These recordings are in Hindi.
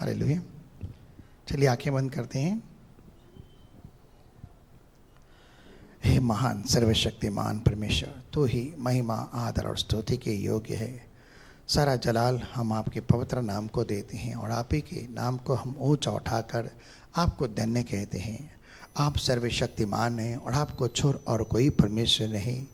हालेलुया। चलिए आंखें बंद करते हैं। हे महान सर्वशक्तिमान परमेश्वर, तू ही महिमा आदर और स्तुति के योग्य है। सारा जलाल हम आपके पवित्र नाम को देते हैं और आप ही के नाम को हम ऊंचा उठाकर आपको धन्य कहते हैं। आप सर्वशक्तिमान हैं और आपको छोड़ और कोई परमेश्वर नहीं।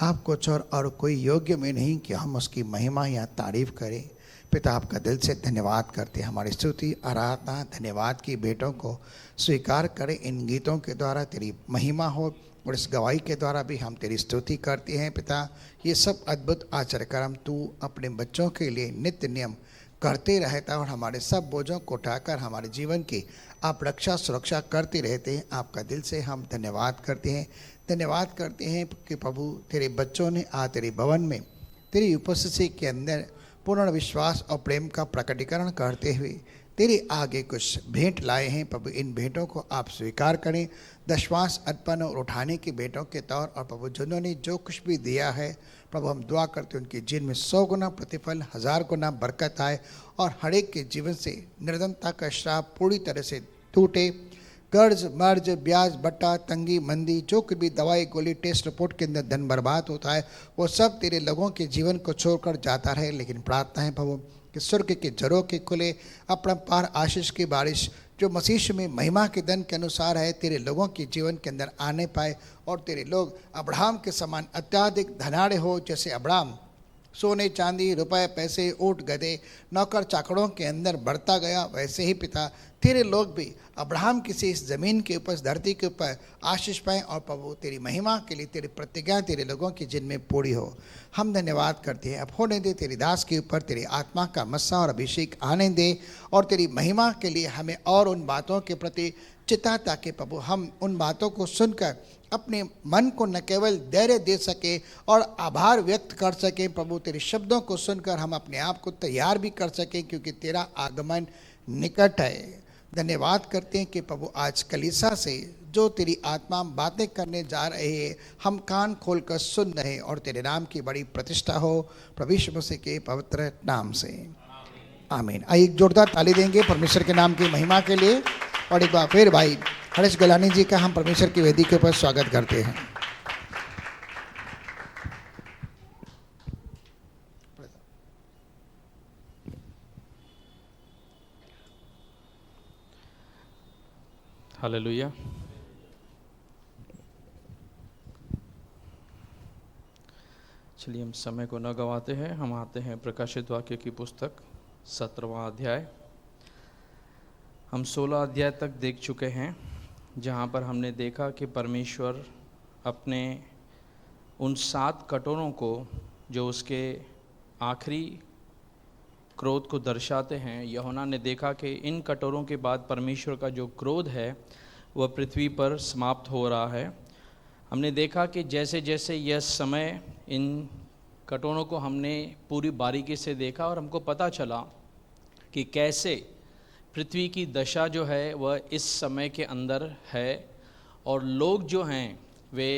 आपको छोड़ और कोई योग्य में नहीं कि हम उसकी महिमा या तारीफ करें। पिता, आपका दिल से धन्यवाद करते हैं। हमारी स्तुति आराधना धन्यवाद की भेंटों को स्वीकार करें। इन गीतों के द्वारा तेरी महिमा हो और इस गवाही के द्वारा भी हम तेरी स्तुति करते हैं। पिता, ये सब अद्भुत आश्चर्य कर्म तू अपने बच्चों के लिए नित्य नियम करते रहता और हमारे सब बोझों को उठाकर हमारे जीवन की आप रक्षा सुरक्षा करते रहते हैं। आपका दिल से हम धन्यवाद करते हैं। धन्यवाद करते हैं कि प्रभु तेरे बच्चों ने आज तेरे भवन में तेरी उपस्थिति के अंदर पूर्ण विश्वास और प्रेम का प्रकटीकरण करते हुए तेरे आगे कुछ भेंट लाए हैं। प्रभु, इन भेंटों को आप स्वीकार करें। दशवांश अर्पण और उठाने की भेंटों के तौर और प्रभु जिन्होंने जो कुछ भी दिया है प्रभु, हम दुआ करते हैं उनके जीवन में 100 गुना प्रतिफल 1000 गुना बरकत आए और हर एक के जीवन से निर्धनता का श्राप पूरी तरह से टूटे। कर्ज मर्ज ब्याज बट्टा तंगी मंदी जो कुछ भी दवाई गोली टेस्ट रिपोर्ट के अंदर धन बर्बाद होता है वो सब तेरे लोगों के जीवन को छोड़कर जाता रहे। लेकिन प्रार्थना है प्रभु कि स्वर्ग के जरों के खुले अपना पार आशीष की बारिश जो मसीह में महिमा के धन के अनुसार है तेरे लोगों के जीवन के अंदर आने पाए और तेरे लोग अब्राहम के समान अत्याधिक धनाढ़ हो। जैसे अब्राहम सोने चांदी रुपए पैसे ऊँट गधे नौकर चाकरों के अंदर बढ़ता गया, वैसे ही पिता तेरे लोग भी अब्राहम किसी इस ज़मीन के ऊपर धरती के ऊपर आशीष पाएँ और प्रभु तेरी महिमा के लिए तेरी प्रतिज्ञा तेरे लोगों की जिनमें पूरी हो। हम धन्यवाद करते हैं। अब होने दे तेरी दास के ऊपर तेरी आत्मा का मस्सा और अभिषेक आने दे और तेरी महिमा के लिए हमें और उन बातों के प्रति चिता ताकि प्रभु हम उन बातों को सुनकर अपने मन को न केवल धैर्य दे सके और आभार व्यक्त कर सके। प्रभु तेरे शब्दों को सुनकर हम अपने आप को तैयार भी कर सकें क्योंकि तेरा आगमन निकट है। धन्यवाद करते हैं कि प्रभु आज कलीसिया से जो तेरी आत्मा बातें करने जा रहे हैं हम कान खोलकर सुन रहे और तेरे नाम की बड़ी प्रतिष्ठा हो प्रभु यीशु मसीह के पवित्र नाम से आमीन। आइए एक जोरदार ताली देंगे परमेश्वर के नाम की महिमा के लिए और एक बार फिर भाई हरीश गलानी जी का हम परमेश्वर की वेदी के ऊपर स्वागत करते हैं। हालेलुया। चलिए हम समय को न गंवाते हैं, हम आते हैं प्रकाशित वाक्य की पुस्तक 17वां अध्याय। हम 16 अध्याय तक देख चुके हैं जहाँ पर हमने देखा कि परमेश्वर अपने उन 7 कटोरों को जो उसके आखिरी क्रोध को दर्शाते हैं। यूहन्ना ने देखा कि इन कटोरों के बाद परमेश्वर का जो क्रोध है वह पृथ्वी पर समाप्त हो रहा है। हमने देखा कि जैसे जैसे यह समय इन कटोरों को हमने पूरी बारीकी से देखा और हमको पता चला कि कैसे पृथ्वी की दशा जो है वह इस समय के अंदर है और लोग जो हैं वे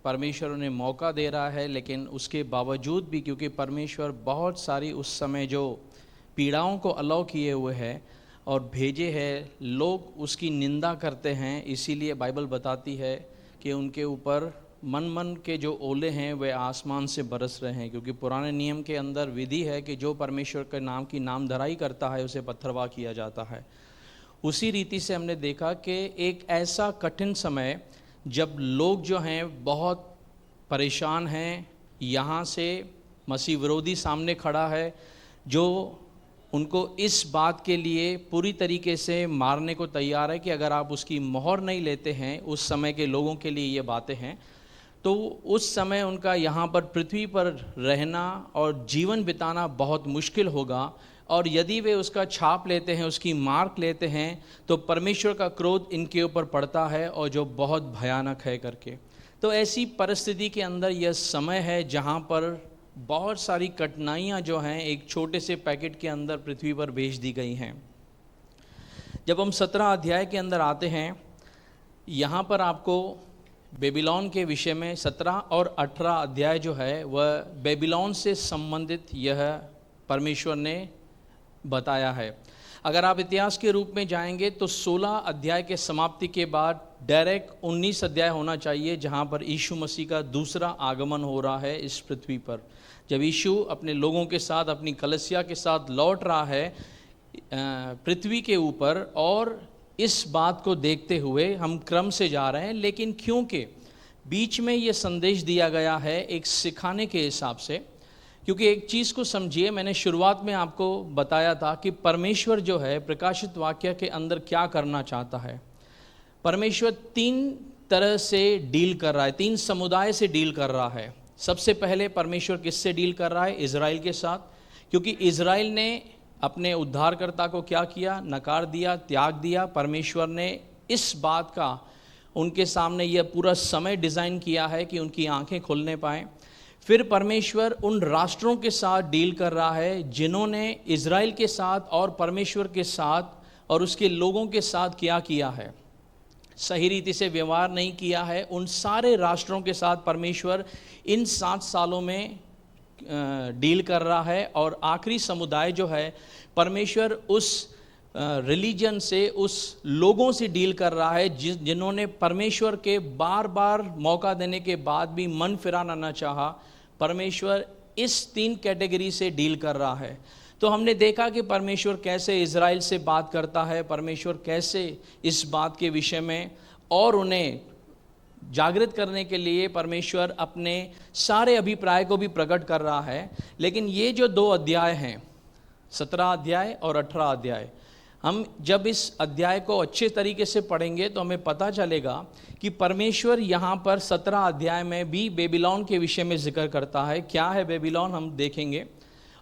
परमेश्वर उन्हें मौका दे रहा है, लेकिन उसके बावजूद भी क्योंकि परमेश्वर बहुत सारी उस समय जो पीड़ाओं को अलाउ किए हुए है और भेजे हैं, लोग उसकी निंदा करते हैं। इसीलिए बाइबल बताती है कि उनके ऊपर मन मन के जो ओले हैं वे आसमान से बरस रहे हैं, क्योंकि पुराने नियम के अंदर विधि है कि जो परमेश्वर के नाम की नामधराई करता है उसे पत्थरवाह किया जाता है। उसी रीति से हमने देखा कि एक ऐसा कठिन समय जब लोग जो हैं बहुत परेशान हैं, यहाँ से मसीह विरोधी सामने खड़ा है जो उनको इस बात के लिए पूरी तरीके से मारने को तैयार है कि अगर आप उसकी मोहर नहीं लेते हैं, उस समय के लोगों के लिए ये बातें हैं, तो उस समय उनका यहाँ पर पृथ्वी पर रहना और जीवन बिताना बहुत मुश्किल होगा। और यदि वे उसका छाप लेते हैं, उसकी मार्क लेते हैं, तो परमेश्वर का क्रोध इनके ऊपर पड़ता है और जो बहुत भयानक है करके। तो ऐसी परिस्थिति के अंदर यह समय है जहाँ पर बहुत सारी कठिनाइयाँ जो हैं एक छोटे से पैकेट के अंदर पृथ्वी पर भेज दी गई हैं। जब हम 17 अध्याय के अंदर आते हैं, यहाँ पर आपको बेबीलोन के विषय में 17 और 18 अध्याय जो है वह बेबीलोन से संबंधित यह परमेश्वर ने बताया है। अगर आप इतिहास के रूप में जाएंगे तो 16 अध्याय के समाप्ति के बाद डायरेक्ट 19 अध्याय होना चाहिए, जहां पर यीशु मसीह का दूसरा आगमन हो रहा है इस पृथ्वी पर। जब यीशु अपने लोगों के साथ, अपनी कलीसिया के साथ लौट रहा है पृथ्वी के ऊपर, और इस बात को देखते हुए हम क्रम से जा रहे हैं। लेकिन क्योंकि बीच में ये संदेश दिया गया है एक सिखाने के हिसाब से, क्योंकि एक चीज़ को समझिए, मैंने शुरुआत में आपको बताया था कि परमेश्वर जो है प्रकाशित वाक्य के अंदर क्या करना चाहता है। परमेश्वर 3 तरह से डील कर रहा है, 3 समुदाय से डील कर रहा है। सबसे पहले परमेश्वर किससे डील कर रहा है? इज़राइल के साथ, क्योंकि इज़राइल ने अपने उद्धारकर्ता को क्या किया? नकार दिया, त्याग दिया। परमेश्वर ने इस बात का उनके सामने यह पूरा समय डिज़ाइन किया है कि उनकी आंखें खुलने पाएँ। फिर परमेश्वर उन राष्ट्रों के साथ डील कर रहा है जिन्होंने इज़राइल के साथ और परमेश्वर के साथ और उसके लोगों के साथ क्या किया है, सही रीति से व्यवहार नहीं किया है। उन सारे राष्ट्रों के साथ परमेश्वर इन 7 सालों में डील कर रहा है। और आखिरी समुदाय जो है, परमेश्वर उस रिलीजन से, उस लोगों से डील कर रहा है जिन्होंने परमेश्वर के बार बार मौका देने के बाद भी मन फिराना न चाहा। परमेश्वर इस 3 कैटेगरी से डील कर रहा है। तो हमने देखा कि परमेश्वर कैसे इज़राइल से बात करता है, परमेश्वर कैसे इस बात के विषय में और उन्हें जागृत करने के लिए परमेश्वर अपने सारे अभिप्राय को भी प्रकट कर रहा है। लेकिन ये जो 2 अध्याय हैं, 17 अध्याय और 18 अध्याय, हम जब इस अध्याय को अच्छे तरीके से पढ़ेंगे तो हमें पता चलेगा कि परमेश्वर यहाँ पर 17 अध्याय में भी बेबीलोन के विषय में जिक्र करता है। क्या है बेबीलोन, हम देखेंगे।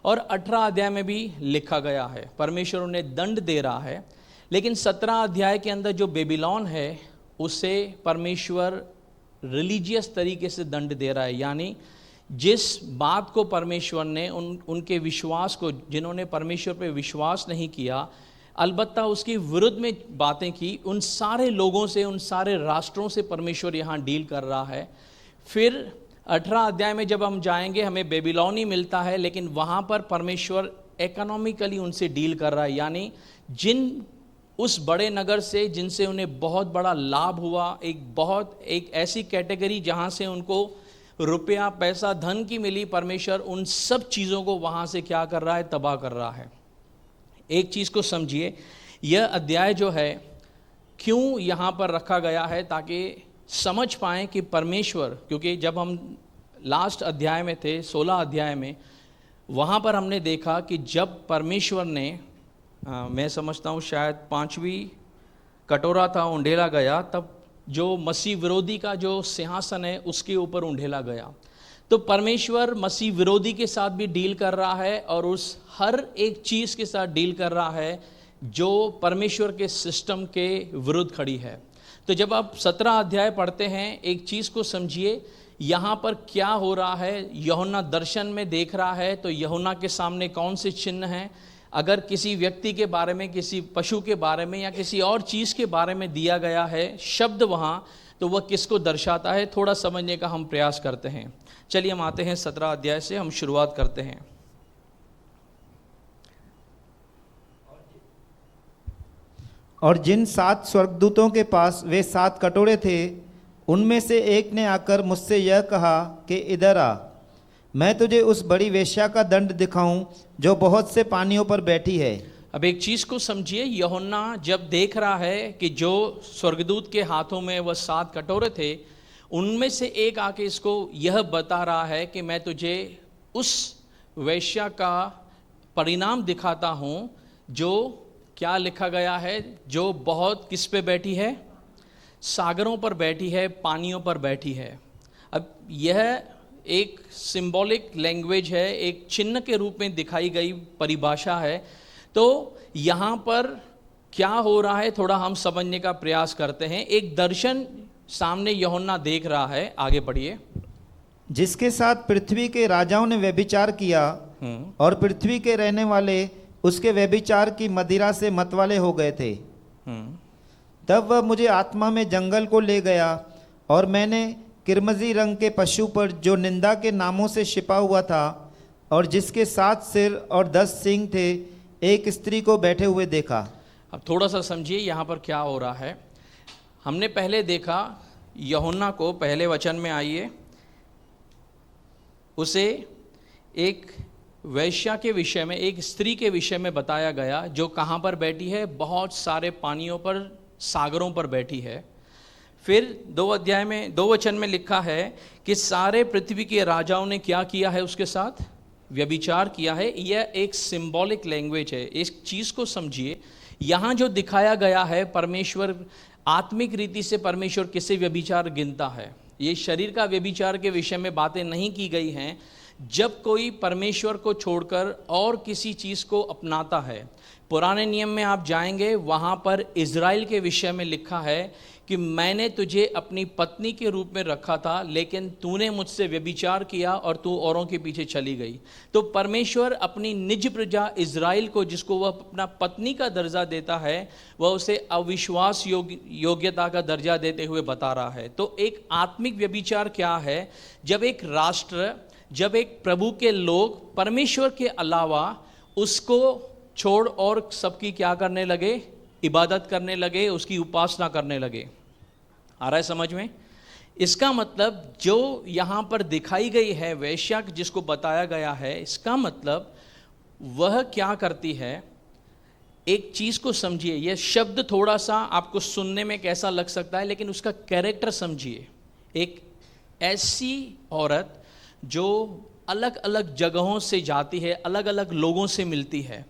और 18 अध्याय में भी लिखा गया है, परमेश्वर उन्हें दंड दे रहा है। लेकिन 17 अध्याय के अंदर जो बेबीलोन है उसे परमेश्वर रिलीजियस तरीके से दंड दे रहा है। यानी जिस बात को परमेश्वर ने उनके विश्वास को, जिन्होंने परमेश्वर पे विश्वास नहीं किया, अलबत्ता उसके विरुद्ध में बातें की, उन सारे लोगों से, उन सारे राष्ट्रों से परमेश्वर यहाँ डील कर रहा है। फिर 18 अध्याय में जब हम जाएंगे हमें बेबीलोन ही मिलता है, लेकिन वहाँ पर परमेश्वर इकोनॉमिकली उनसे डील कर रहा है। यानी जिन उस बड़े नगर से जिनसे उन्हें बहुत बड़ा लाभ हुआ, एक ऐसी कैटेगरी जहाँ से उनको रुपया, पैसा, धन की मिली, परमेश्वर उन सब चीज़ों को वहाँ से क्या कर रहा है? तबाह कर रहा है। एक चीज़ को समझिए, यह अध्याय जो है क्यों यहाँ पर रखा गया है, ताकि समझ पाएँ कि परमेश्वर, क्योंकि जब हम लास्ट अध्याय में थे, 16 अध्याय में, वहाँ पर हमने देखा कि जब परमेश्वर ने मैं समझता हूँ शायद 5वीं कटोरा था उंडेला गया, तब जो मसीह विरोधी का जो सिंहासन है उसके ऊपर उंडेला गया। तो परमेश्वर मसीह विरोधी के साथ भी डील कर रहा है और उस हर एक चीज़ के साथ डील कर रहा है जो परमेश्वर के सिस्टम के विरुद्ध खड़ी है। तो जब आप 17 अध्याय पढ़ते हैं, एक चीज़ को समझिए, यहाँ पर क्या हो रहा है। यूहन्ना दर्शन में देख रहा है, तो यूहन्ना के सामने कौन से चिन्ह हैं? अगर किसी व्यक्ति के बारे में, किसी पशु के बारे में या किसी और चीज़ के बारे में दिया गया है शब्द वहाँ, तो वह किसको दर्शाता है, थोड़ा समझने का हम प्रयास करते हैं। चलिए हम आते हैं 17 अध्याय से, हम शुरुआत करते हैं। और जिन 7 स्वर्गदूतों के पास वे 7 कटोरे थे, उनमें से एक ने आकर मुझसे यह कहा कि इधर आ, मैं तुझे उस बड़ी वेश्या का दंड दिखाऊं जो बहुत से पानियों पर बैठी है। अब एक चीज़ को समझिए, यूहन्ना जब देख रहा है कि जो स्वर्गदूत के हाथों में वह 7 कटोरे थे, उनमें से एक आके इसको यह बता रहा है कि मैं तुझे उस वेश्या का परिणाम दिखाता हूँ जो क्या लिखा गया है, जो बहुत किस पे बैठी है? सागरों पर बैठी है, पानियों पर बैठी है। अब यह एक सिंबॉलिक लैंग्वेज है, एक चिन्ह के रूप में दिखाई गई परिभाषा है। तो यहाँ पर क्या हो रहा है, थोड़ा हम समझने का प्रयास करते हैं। एक दर्शन सामने यूहन्ना देख रहा है, आगे बढ़िए। जिसके साथ पृथ्वी के राजाओं ने व्यभिचार किया और पृथ्वी के रहने वाले उसके व्यभिचार की मदिरा से मतवाले हो गए थे। तब वह मुझे आत्मा में जंगल को ले गया और मैंने किरमजी रंग के पशु पर, जो निंदा के नामों से छिपा हुआ था और जिसके 7 सिर और 10 सींग थे, एक स्त्री को बैठे हुए देखा। अब थोड़ा सा समझिए यहाँ पर क्या हो रहा है। हमने पहले देखा यूहन्ना को, पहले वचन में आइए, उसे एक वैश्या के विषय में, एक स्त्री के विषय में बताया गया जो कहाँ पर बैठी है, बहुत सारे पानियों पर, सागरों पर बैठी है। फिर 2 अध्याय में 2 वचन में लिखा है कि सारे पृथ्वी के राजाओं ने क्या किया है, उसके साथ व्यभिचार किया है। यह एक सिंबॉलिक लैंग्वेज है। इस चीज़ को समझिए, यहाँ जो दिखाया गया है, परमेश्वर आत्मिक रीति से परमेश्वर किसे व्यभिचार गिनता है। ये शरीर का व्यभिचार के विषय में बातें नहीं की गई हैं। जब कोई परमेश्वर को छोड़कर और किसी चीज़ को अपनाता है, पुराने नियम में आप जाएंगे, वहाँ पर इज़राइल के विषय में लिखा है कि मैंने तुझे अपनी पत्नी के रूप में रखा था, लेकिन तूने मुझसे व्यभिचार किया और तू औरों के पीछे चली गई। तो परमेश्वर अपनी निज प्रजा इज़राइल को, जिसको वह अपना पत्नी का दर्जा देता है, वह उसे अविश्वास योग्यता का दर्जा देते हुए बता रहा है। तो एक आत्मिक व्यभिचार क्या है? जब एक राष्ट्र, जब एक प्रभु के लोग परमेश्वर के अलावा उसको छोड़ और सबकी क्या करने लगे? इबादत करने लगे, उसकी उपासना करने लगे। आ रहा है समझ में? इसका मतलब जो यहाँ पर दिखाई गई है वेश्या जिसको बताया गया है, इसका मतलब वह क्या करती है? एक चीज़ को समझिए। यह शब्द थोड़ा सा आपको सुनने में कैसा लग सकता है, लेकिन उसका कैरेक्टर समझिए। एक ऐसी औरत जो अलग अलग जगहों से जाती है, अलग अलग लोगों से मिलती है।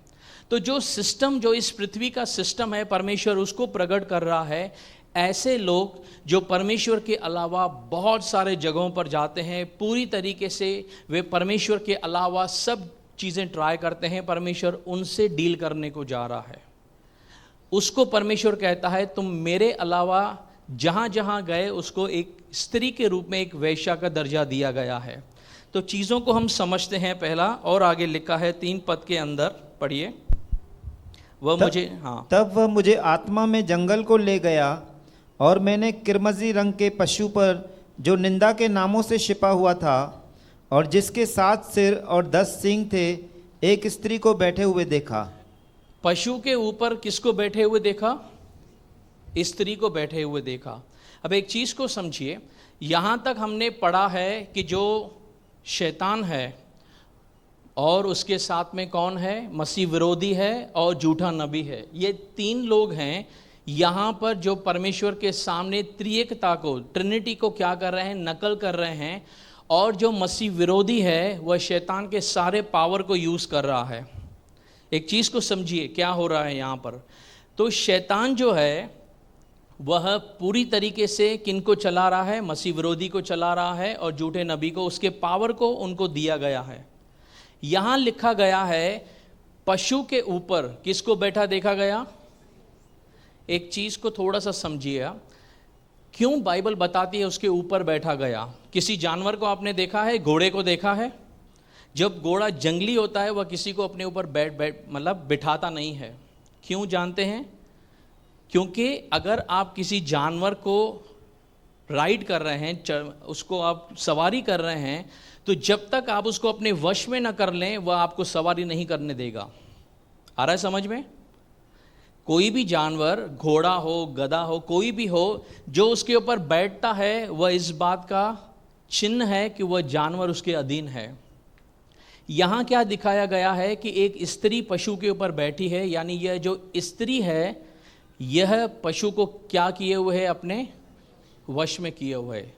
तो जो सिस्टम, जो इस पृथ्वी का सिस्टम है, परमेश्वर उसको प्रकट कर रहा है। ऐसे लोग जो परमेश्वर के अलावा बहुत सारे जगहों पर जाते हैं, पूरी तरीके से वे परमेश्वर के अलावा सब चीज़ें ट्राई करते हैं, परमेश्वर उनसे डील करने को जा रहा है। उसको परमेश्वर कहता है तुम मेरे अलावा जहाँ जहाँ गए, उसको एक स्त्री के रूप में एक वेश्या का दर्जा दिया गया है। तो चीज़ों को हम समझते हैं पहला, और आगे लिखा है 3 पद के अंदर, पढ़िए। तब वह मुझे आत्मा में जंगल को ले गया, और मैंने किरमजी रंग के पशु पर, जो निंदा के नामों से छिपा हुआ था और जिसके 7 सिर और 10 सींग थे, एक स्त्री को बैठे हुए देखा। पशु के ऊपर किसको बैठे हुए देखा? स्त्री को बैठे हुए देखा। अब एक चीज़ को समझिए, यहाँ तक हमने पढ़ा है कि जो शैतान है और उसके साथ में कौन है? मसीह विरोधी है और झूठा नबी है। ये 3 लोग हैं यहाँ पर जो परमेश्वर के सामने त्रिएकता को, ट्रिनिटी को क्या कर रहे हैं? नकल कर रहे हैं। और जो मसीह विरोधी है वह शैतान के सारे पावर को यूज़ कर रहा है। एक चीज़ को समझिए क्या हो रहा है यहाँ पर। तो शैतान जो है वह पूरी तरीके से किनको चला रहा है? मसीह विरोधी को चला रहा है और झूठे नबी को, उसके पावर को उनको दिया गया है। यहाँ लिखा गया है पशु के ऊपर किसको बैठा देखा गया? एक चीज़ को थोड़ा सा समझिए, क्यों बाइबल बताती है उसके ऊपर बैठा गया? किसी जानवर को आपने देखा है? घोड़े को देखा है? जब घोड़ा जंगली होता है वह किसी को अपने ऊपर मतलब बिठाता नहीं है। क्यों जानते हैं? क्योंकि अगर आप किसी जानवर को राइड कर रहे हैं, उसको आप सवारी कर रहे हैं, तो जब तक आप उसको अपने वश में न कर लें वह आपको सवारी नहीं करने देगा। आ रहा है समझ में? कोई भी जानवर, घोड़ा हो, गधा हो, कोई भी हो, जो उसके ऊपर बैठता है वह इस बात का चिन्ह है कि वह जानवर उसके अधीन है। यहाँ क्या दिखाया गया है कि एक स्त्री पशु के ऊपर बैठी है, यानी यह जो स्त्री है यह पशु को क्या किए हुए है? अपने वश में किए हुए है।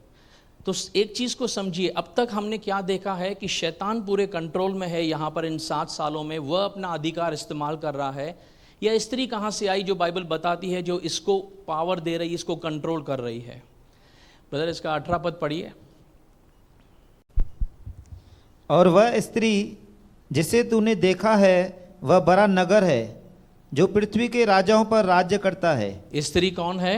तो एक चीज़ को समझिए, अब तक हमने क्या देखा है कि शैतान पूरे कंट्रोल में है। यहाँ पर इन 7 सालों में वह अपना अधिकार इस्तेमाल कर रहा है। यह स्त्री कहाँ से आई जो बाइबल बताती है, जो इसको पावर दे रही है, इसको कंट्रोल कर रही है? ब्रदर इसका 18 पद पढ़िए। और वह स्त्री जिसे तूने देखा है वह बड़ा नगर है, जो पृथ्वी के राजाओं पर राज्य करता है। स्त्री कौन है?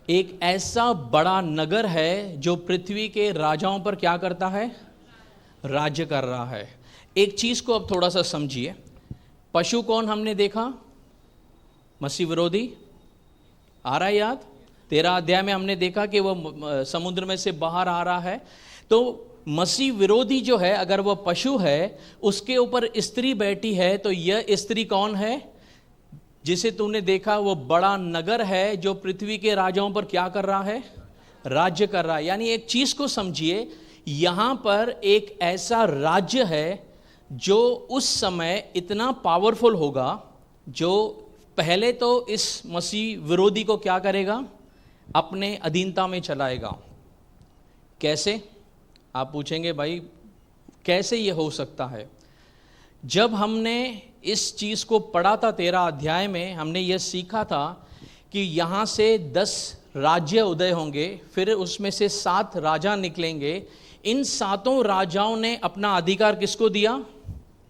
एक ऐसा बड़ा नगर है जो पृथ्वी के राजाओं पर क्या करता है? राज्य कर रहा है। एक चीज़ को अब थोड़ा सा समझिए। पशु कौन हमने देखा? मसीह विरोधी। आ रहा है याद? 13 अध्याय में हमने देखा कि वह समुद्र में से बाहर आ रहा है। तो मसीह विरोधी जो है, अगर वह पशु है, उसके ऊपर स्त्री बैठी है, तो यह स्त्री कौन है? जिसे तूने देखा वो बड़ा नगर है जो पृथ्वी के राजाओं पर क्या कर रहा है? राज्य कर रहा है। यानी एक चीज को समझिए, यहां पर एक ऐसा राज्य है जो उस समय इतना पावरफुल होगा, जो पहले तो इस मसीह विरोधी को क्या करेगा? अपने अधीनता में चलाएगा। कैसे? आप पूछेंगे भाई कैसे ये हो सकता है? जब हमने इस चीज को पढ़ा था 13 अध्याय में, हमने ये सीखा था कि यहां से 10 राज्य उदय होंगे, फिर उसमें से 7 राजा निकलेंगे। इन 7 राजाओं ने अपना अधिकार किसको दिया?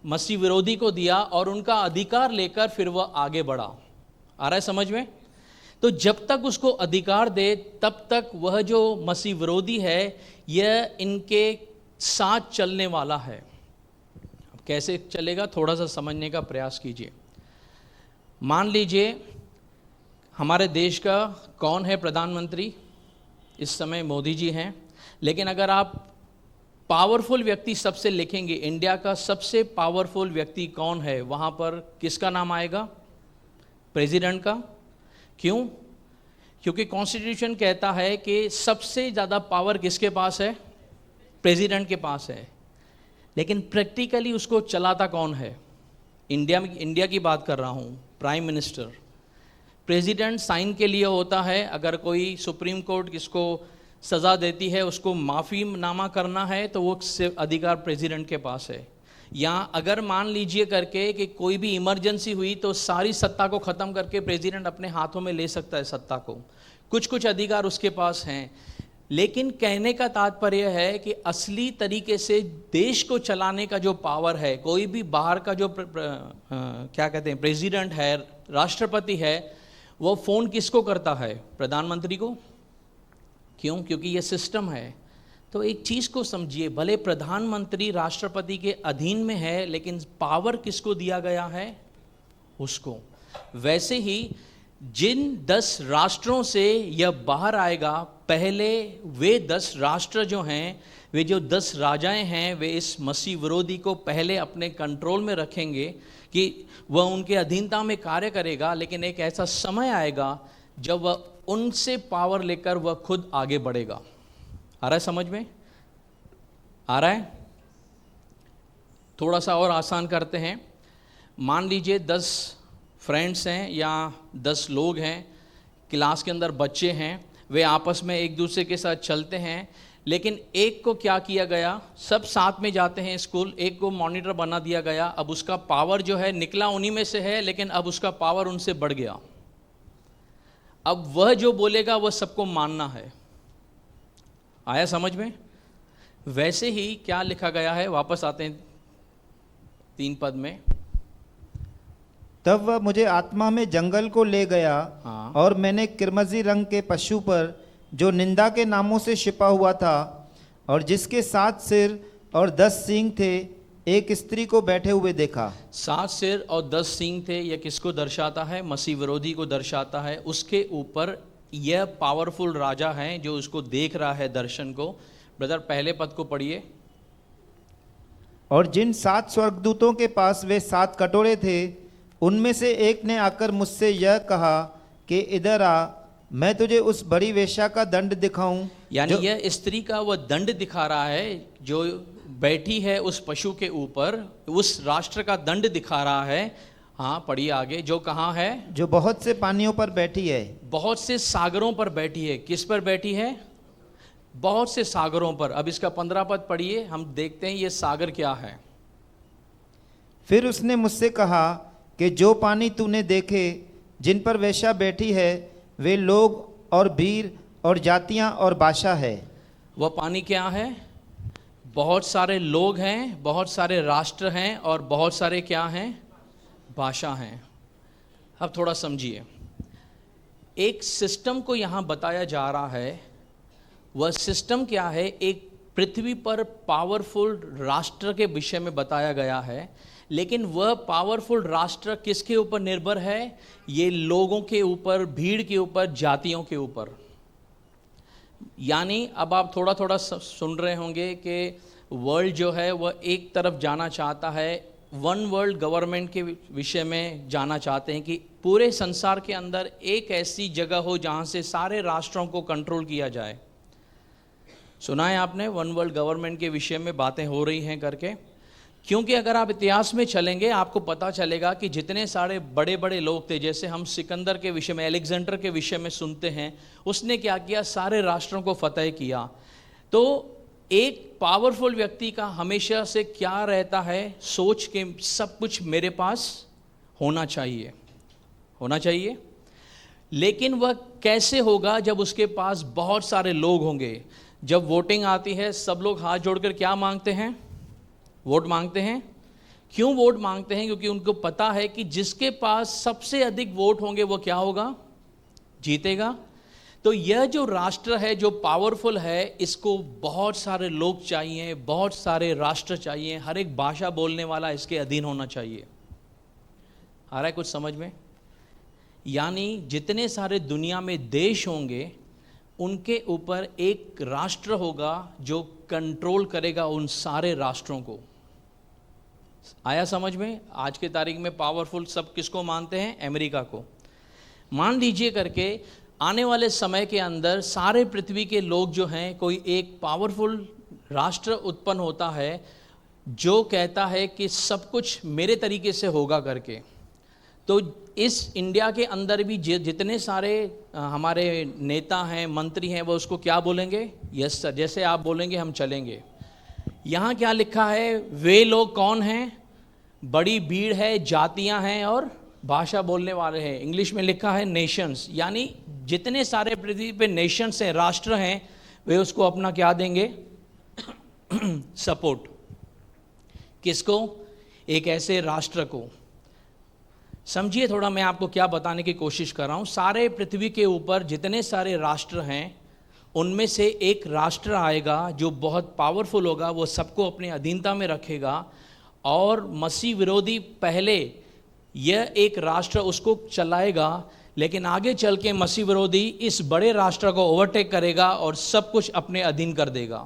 मसीह विरोधी को दिया, और उनका अधिकार लेकर फिर वह आगे बढ़ा। आ रहा है समझ में? तो जब तक उसको अधिकार दे, तब तक वह जो मसीह विरोधी है यह इनके साथ चलने वाला है। अब कैसे चलेगा, थोड़ा सा समझने का प्रयास कीजिए। मान लीजिए हमारे देश का कौन है प्रधानमंत्री? इस समय मोदी जी हैं। लेकिन अगर आप पावरफुल व्यक्ति सबसे लिखेंगे, इंडिया का सबसे पावरफुल व्यक्ति कौन है, वहां पर किसका नाम आएगा? प्रेसिडेंट का। क्यों? क्योंकि कॉन्स्टिट्यूशन कहता है कि सबसे ज़्यादा पावर किसके पास है? प्रेसिडेंट के पास है। लेकिन प्रैक्टिकली उसको चलाता कौन है? इंडिया की बात कर रहा हूँ, प्राइम मिनिस्टर। प्रेसिडेंट साइन के लिए होता है, अगर कोई सुप्रीम कोर्ट किसको सज़ा देती है, उसको माफ़ी नामा करना है, तो वो अधिकार प्रेसिडेंट के पास है। या अगर मान लीजिए करके कि कोई भी इमरजेंसी हुई, तो सारी सत्ता को ख़त्म करके प्रेसिडेंट अपने हाथों में ले सकता है सत्ता को। कुछ अधिकार उसके पास हैं। लेकिन कहने का तात्पर्य है कि असली तरीके से देश को चलाने का जो पावर है, कोई भी बाहर का जो क्या कहते हैं प्रेसिडेंट है, राष्ट्रपति है, वो फ़ोन किसको करता है? प्रधानमंत्री को। क्यों? क्योंकि ये सिस्टम है। तो एक चीज़ को समझिए, भले प्रधानमंत्री राष्ट्रपति के अधीन में है, लेकिन पावर किसको दिया गया है? उसको। वैसे ही जिन 10 राष्ट्रों से यह बाहर आएगा, पहले वे 10 राष्ट्र जो हैं, वे जो 10 राजाएं हैं, वे इस मसीह विरोधी को पहले अपने कंट्रोल में रखेंगे कि वह उनके अधीनता में कार्य करेगा। लेकिन एक ऐसा समय आएगा जब वह उनसे पावर लेकर वह खुद आगे बढ़ेगा। आ रहा है समझ में? आ रहा है? थोड़ा सा और आसान करते हैं। मान लीजिए 10 फ्रेंड्स हैं या 10 लोग हैं, क्लास के अंदर बच्चे हैं, वे आपस में एक दूसरे के साथ चलते हैं। लेकिन एक को क्या किया गया? सब साथ में जाते हैं स्कूल, एक को मॉनिटर बना दिया गया। अब उसका पावर जो है निकला उन्हीं में से है, लेकिन अब उसका पावर उनसे बढ़ गया। अब वह जो बोलेगा वह सबको मानना है। आया समझ में? वैसे ही क्या लिखा गया है, वापस आते हैं 3 पद में। तब वह मुझे आत्मा में जंगल को ले गया। हाँ। और मैंने किरमजी रंग के पशु पर, जो निंदा के नामों से छिपा हुआ था और जिसके 7 सिर और 10 सींग थे, एक स्त्री को बैठे हुए देखा। 7 सिर और 10 सींग थे। यह किसको दर्शाता है? मसीह विरोधी को दर्शाता है। उसके ऊपर यह पावरफुल राजा है जो उसको देख रहा है दर्शन को। ब्रदर पहले पद को पढ़िए। और जिन 7 स्वर्गदूतों के पास वे 7 कटोरे थे, उनमें से एक ने आकर मुझसे यह कहा कि इधर आ, मैं तुझे उस बड़ी वेश्या का दंड दिखाऊं। यानी यह स्त्री का वह दंड दिखा रहा है जो बैठी है उस पशु के ऊपर, उस राष्ट्र का दंड दिखा रहा है। हाँ पढ़िए आगे। जो कहाँ है? जो बहुत से पानियों पर बैठी है। बहुत से सागरों पर बैठी है। किस पर बैठी है? बहुत से सागरों पर। अब इसका 15 पद पढ़िए, हम देखते हैं ये सागर क्या है। फिर उसने मुझसे कहा कि जो पानी तूने देखे, जिन पर वेश्या बैठी है, वे लोग और भीड़ और जातियां और भाषा है। वह पानी क्या है? बहुत सारे लोग हैं, बहुत सारे राष्ट्र हैं और बहुत सारे क्या हैं? भाषा हैं। अब थोड़ा समझिए, एक सिस्टम को यहाँ बताया जा रहा है। वह सिस्टम क्या है? एक पृथ्वी पर पावरफुल राष्ट्र के विषय में बताया गया है। लेकिन वह पावरफुल राष्ट्र किसके ऊपर निर्भर है? ये लोगों के ऊपर, भीड़ के ऊपर, जातियों के ऊपर। यानी अब आप थोड़ा थोड़ा सुन रहे होंगे कि वर्ल्ड जो है वह एक तरफ जाना चाहता है, वन वर्ल्ड गवर्नमेंट के विषय में जाना चाहते हैं कि पूरे संसार के अंदर एक ऐसी जगह हो जहां से सारे राष्ट्रों को कंट्रोल किया जाए। सुना है आपने वन वर्ल्ड गवर्नमेंट के विषय में बातें हो रही हैं करके? क्योंकि अगर आप इतिहास में चलेंगे आपको पता चलेगा कि जितने सारे बड़े बड़े लोग थे, जैसे हम सिकंदर के विषय में, अलेक्जेंडर के विषय में सुनते हैं, उसने क्या किया, सारे राष्ट्रों को फतेह किया। तो एक पावरफुल व्यक्ति का हमेशा से क्या रहता है, सोच के सब कुछ मेरे पास होना चाहिए, होना चाहिए। लेकिन वह कैसे होगा जब उसके पास बहुत सारे लोग होंगे। जब वोटिंग आती है सब लोग हाथ जोड़कर क्या मांगते हैं, वोट मांगते हैं। क्यों वोट मांगते हैं? क्योंकि उनको पता है कि जिसके पास सबसे अधिक वोट होंगे वो क्या होगा, जीतेगा। तो यह जो राष्ट्र है जो पावरफुल है, इसको बहुत सारे लोग चाहिए, बहुत सारे राष्ट्र चाहिए, हर एक भाषा बोलने वाला इसके अधीन होना चाहिए। आ रहा है कुछ समझ में? यानी जितने सारे दुनिया में देश होंगे उनके ऊपर एक राष्ट्र होगा जो कंट्रोल करेगा उन सारे राष्ट्रों को। आया समझ में? आज के तारीख में पावरफुल सब किसको मानते हैं? अमेरिका को। मान लीजिए करके आने वाले समय के अंदर सारे पृथ्वी के लोग जो हैं, कोई एक पावरफुल राष्ट्र उत्पन्न होता है जो कहता है कि सब कुछ मेरे तरीके से होगा करके। तो इस इंडिया के अंदर भी जितने सारे हमारे नेता हैं, मंत्री हैं, वो उसको क्या बोलेंगे? यस सर, जैसे आप बोलेंगे हम चलेंगे। यहाँ क्या लिखा है? वे लोग कौन हैं? बड़ी भीड़ है, जातियाँ हैं और भाषा बोलने वाले हैं। इंग्लिश में लिखा है नेशंस, यानी जितने सारे पृथ्वी पे नेशंस हैं, राष्ट्र हैं, वे उसको अपना क्या देंगे? सपोर्ट। किसको? एक ऐसे राष्ट्र को। समझिए थोड़ा, मैं आपको क्या बताने की कोशिश कर रहा हूँ। सारे पृथ्वी के ऊपर जितने सारे राष्ट्र हैं उनमें से एक राष्ट्र आएगा जो बहुत पावरफुल होगा, वो सबको अपने अधीनता में रखेगा। और मसीह विरोधी पहले यह एक राष्ट्र उसको चलाएगा, लेकिन आगे चल के मसीह विरोधी इस बड़े राष्ट्र को ओवरटेक करेगा और सब कुछ अपने अधीन कर देगा।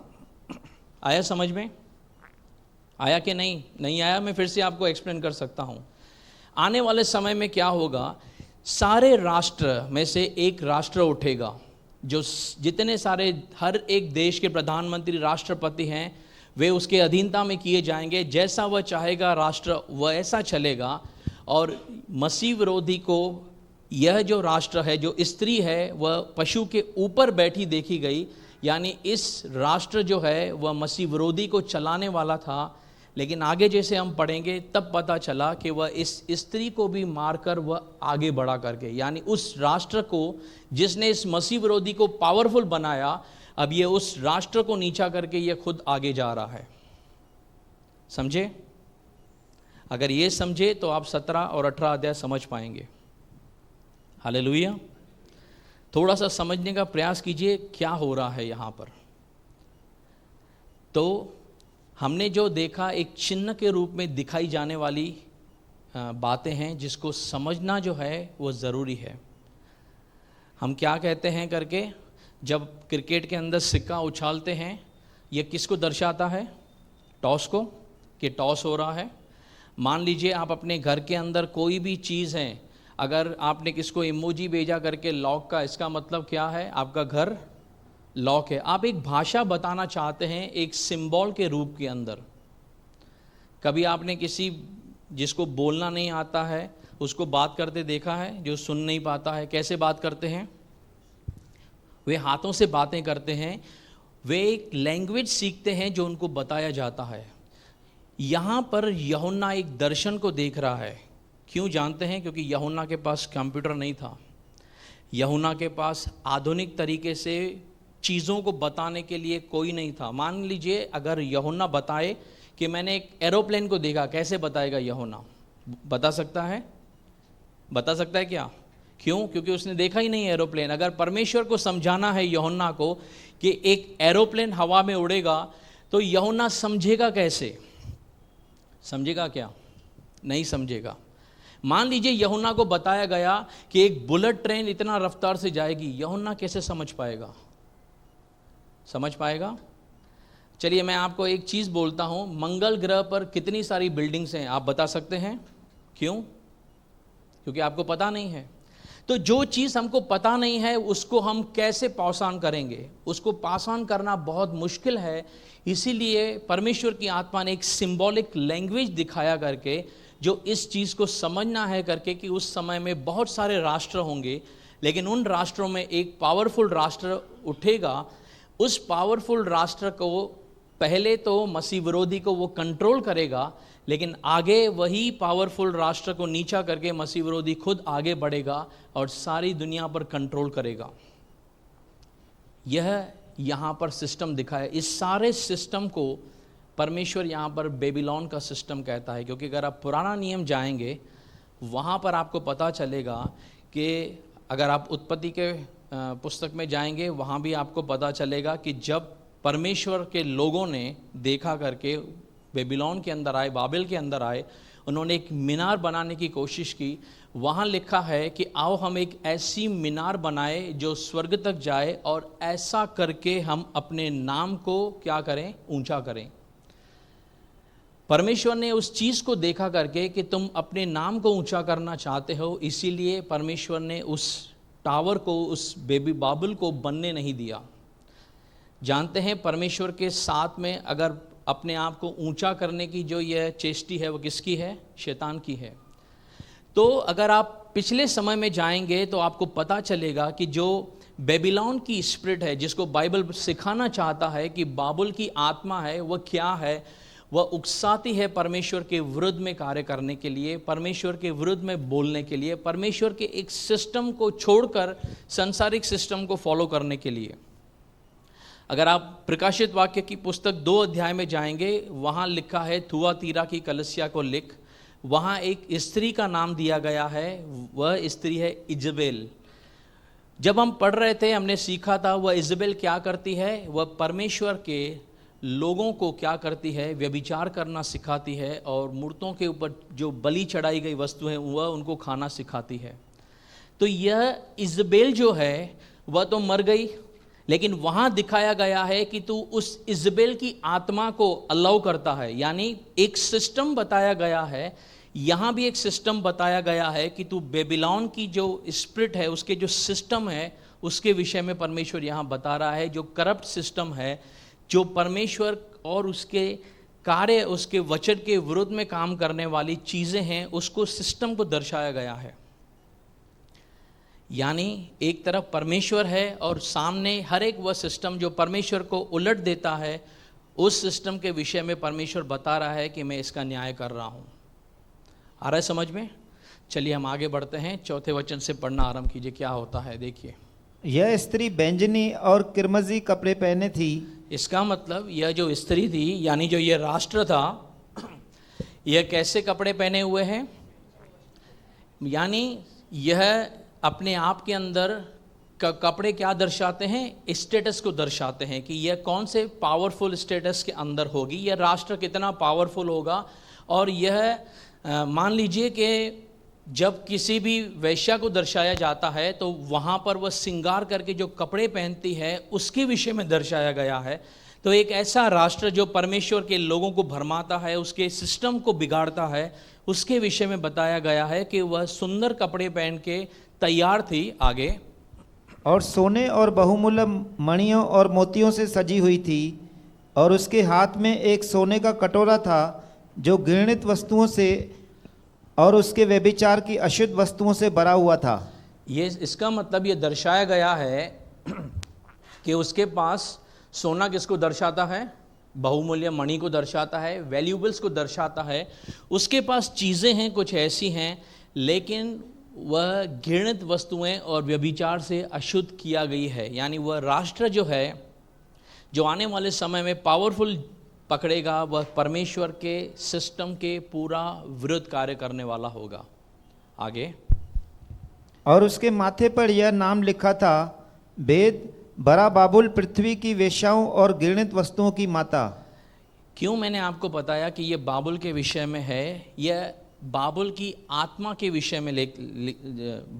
आया समझ में? आया कि नहीं? नहीं आया? मैं फिर से आपको एक्सप्लेन कर सकता हूँ। आने वाले समय में क्या होगा, सारे राष्ट्र में से एक राष्ट्र उठेगा जो जितने सारे हर एक देश के प्रधानमंत्री, राष्ट्रपति हैं, वे उसके अधीनता में किए जाएंगे। जैसा वह चाहेगा राष्ट्र वह ऐसा चलेगा। और मसीह विरोधी को यह जो राष्ट्र है, जो स्त्री है, वह पशु के ऊपर बैठी देखी गई। यानी इस राष्ट्र जो है वह मसीह विरोधी को चलाने वाला था। लेकिन आगे जैसे हम पढ़ेंगे तब पता चला कि वह इस स्त्री को भी मारकर वह आगे बढ़ा करके, यानी उस राष्ट्र को जिसने इस मसीह विरोधी को पावरफुल बनाया, अब ये उस राष्ट्र को नीचा करके ये खुद आगे जा रहा है। समझे? अगर ये समझे तो आप 17 और 18 अध्याय समझ पाएंगे। हालेलुया। थोड़ा सा समझने का प्रयास कीजिए क्या हो रहा है यहाँ पर। तो हमने जो देखा एक चिन्ह के रूप में दिखाई जाने वाली बातें हैं जिसको समझना जो है वो ज़रूरी है। हम क्या कहते हैं करके, जब क्रिकेट के अंदर सिक्का उछालते हैं, ये किसको दर्शाता है? टॉस को, कि टॉस हो रहा है। मान लीजिए आप अपने घर के अंदर कोई भी चीज़ है, अगर आपने किसको इमोजी भेजा करके लॉक का, इसका मतलब क्या है? आपका घर लॉक है। आप एक भाषा बताना चाहते हैं एक सिंबल के रूप के अंदर। कभी आपने किसी जिसको बोलना नहीं आता है उसको बात करते देखा है? जो सुन नहीं पाता है, कैसे बात करते हैं? वे हाथों से बातें करते हैं। वे एक लैंग्वेज सीखते हैं जो उनको बताया जाता है। यहाँ पर यूहन्ना एक दर्शन को देख रहा है। क्यों जानते हैं? क्योंकि यूहन्ना के पास कंप्यूटर नहीं था। यूहन्ना के पास आधुनिक तरीके से चीज़ों को बताने के लिए कोई नहीं था। मान लीजिए अगर यूहन्ना बताए कि मैंने एक एरोप्लेन को देखा, कैसे बताएगा यूहन्ना? बता सकता है? बता सकता है क्या? क्यों? क्योंकि उसने देखा ही नहीं एरोप्लेन। अगर परमेश्वर को समझाना है यूहन्ना को कि एक एरोप्लेन हवा में उड़ेगा, तो यूहन्ना समझेगा कैसे? समझेगा क्या? नहीं समझेगा। मान लीजिए यूहन्ना को बताया गया कि एक बुलेट ट्रेन इतना रफ्तार से जाएगी, यूहन्ना कैसे समझ पाएगा? समझ पाएगा? चलिए मैं आपको एक चीज़ बोलता हूँ, मंगल ग्रह पर कितनी सारी बिल्डिंग्स हैं आप बता सकते हैं? क्यों? क्योंकि आपको पता नहीं है। तो जो चीज़ हमको पता नहीं है उसको हम कैसे पास ऑन करेंगे? उसको पास ऑन करना बहुत मुश्किल है। इसीलिए परमेश्वर की आत्मा ने एक सिंबॉलिक लैंग्वेज दिखाया करके, जो इस चीज़ को समझना है करके कि उस समय में बहुत सारे राष्ट्र होंगे, लेकिन उन राष्ट्रों में एक पावरफुल राष्ट्र उठेगा। उस पावरफुल राष्ट्र को पहले तो मसीह विरोधी को वो कंट्रोल करेगा, लेकिन आगे वही पावरफुल राष्ट्र को नीचा करके मसीह विरोधी खुद आगे बढ़ेगा और सारी दुनिया पर कंट्रोल करेगा। यह यहाँ पर सिस्टम दिखाया। इस सारे सिस्टम को परमेश्वर यहाँ पर बेबीलोन का सिस्टम कहता है, क्योंकि अगर आप पुराना नियम जाएंगे वहाँ पर आपको पता चलेगा कि अगर आप उत्पत्ति के पुस्तक में जाएंगे वहाँ भी आपको पता चलेगा कि जब परमेश्वर के लोगों ने देखा करके बेबीलोन के अंदर आए, बाबिल के अंदर आए, उन्होंने एक मीनार बनाने की कोशिश की। वहाँ लिखा है कि आओ हम एक ऐसी मीनार बनाए जो स्वर्ग तक जाए और ऐसा करके हम अपने नाम को क्या करें? ऊंचा करें। परमेश्वर ने उस चीज़ को देखा करके कि तुम अपने नाम को ऊंचा करना चाहते हो, इसीलिए परमेश्वर ने उस टावर को, उस बेबी बाबिल को बनने नहीं दिया। जानते हैं परमेश्वर के साथ में अगर अपने आप को ऊंचा करने की जो यह चेष्टी है वो किसकी है? शैतान की है। तो अगर आप पिछले समय में जाएंगे तो आपको पता चलेगा कि जो बेबीलोन की स्पिरिट है, जिसको बाइबल सिखाना चाहता है कि बाबुल की आत्मा है, वह क्या है? वह उकसाती है परमेश्वर के विरुद्ध में कार्य करने के लिए, परमेश्वर के विरुद्ध में बोलने के लिए, परमेश्वर के एक सिस्टम को छोड़कर सांसारिक सिस्टम को फॉलो करने के लिए। अगर आप प्रकाशित वाक्य की पुस्तक 2 अध्याय में जाएंगे, वहाँ लिखा है थुआतीरा की कलीसिया को लिख। वहाँ एक स्त्री का नाम दिया गया है, वह स्त्री है इजबेल। जब हम पढ़ रहे थे हमने सीखा था वह इजबेल क्या करती है? वह परमेश्वर के लोगों को क्या करती है? व्यभिचार करना सिखाती है और मूर्तों के ऊपर जो बलि चढ़ाई गई वस्तु है वह उनको खाना सिखाती है। तो यह इजबेल जो है वह तो मर गई, लेकिन वहाँ दिखाया गया है कि तू उस इजबेल की आत्मा को अलाउ करता है। यानी एक सिस्टम बताया गया है, यहाँ भी एक सिस्टम बताया गया है कि तू बेबीलोन की जो स्पिरिट है, उसके जो सिस्टम है, उसके विषय में परमेश्वर यहाँ बता रहा है। जो करप्ट सिस्टम है, जो परमेश्वर और उसके कार्य, उसके वचन के विरुद्ध में काम करने वाली चीज़ें हैं, उसको सिस्टम को दर्शाया गया है। यानी एक तरफ परमेश्वर है और सामने हर एक वह सिस्टम जो परमेश्वर को उलट देता है, उस सिस्टम के विषय में परमेश्वर बता रहा है कि मैं इसका न्याय कर रहा हूँ। आ रहा है समझ में? चलिए हम आगे बढ़ते हैं। 4 वचन से पढ़ना आरंभ कीजिए, क्या होता है देखिए। यह स्त्री बैंजनी और किरमजी कपड़े पहने थी। इसका मतलब यह जो स्त्री थी, यानी जो यह राष्ट्र था, यह कैसे कपड़े पहने हुए हैं? यानी यह अपने आप के अंदर कपड़े क्या दर्शाते हैं? स्टेटस को दर्शाते हैं कि यह कौन से पावरफुल स्टेटस के अंदर होगी, यह राष्ट्र कितना पावरफुल होगा। और यह मान लीजिए कि जब किसी भी वैश्या को दर्शाया जाता है तो वहाँ पर वह श्रृंगार करके जो कपड़े पहनती है उसके विषय में दर्शाया गया है। तो एक ऐसा राष्ट्र जो परमेश्वर के लोगों को भरमाता है, उसके सिस्टम को बिगाड़ता है, उसके विषय में बताया गया है कि वह सुंदर कपड़े पहन के तैयार थी। आगे, और सोने और बहुमूल्य मणियों और मोतियों से सजी हुई थी, और उसके हाथ में एक सोने का कटोरा था जो घृणित वस्तुओं से और उसके व्यभिचार की अशुद्ध वस्तुओं से भरा हुआ था। ये इसका मतलब ये दर्शाया गया है कि उसके पास सोना किसको दर्शाता है? बहुमूल्य मणि को दर्शाता है, वैल्यूबल्स को दर्शाता है। उसके पास चीज़ें हैं, कुछ ऐसी हैं, लेकिन वह घृणित वस्तुएं और व्यभिचार से अशुद्ध किया गई है। यानी वह राष्ट्र जो है, जो आने वाले समय में पावरफुल पकड़ेगा, वह परमेश्वर के सिस्टम के पूरा विरुद्ध कार्य करने वाला होगा। आगे, और उसके माथे पर यह नाम लिखा था, भेद बड़ा बाबुल, पृथ्वी की वेश्याओं और घृणित वस्तुओं की माता। क्यों मैंने आपको बताया कि यह बाबुल के विषय में है? यह बाबुल की आत्मा के विषय में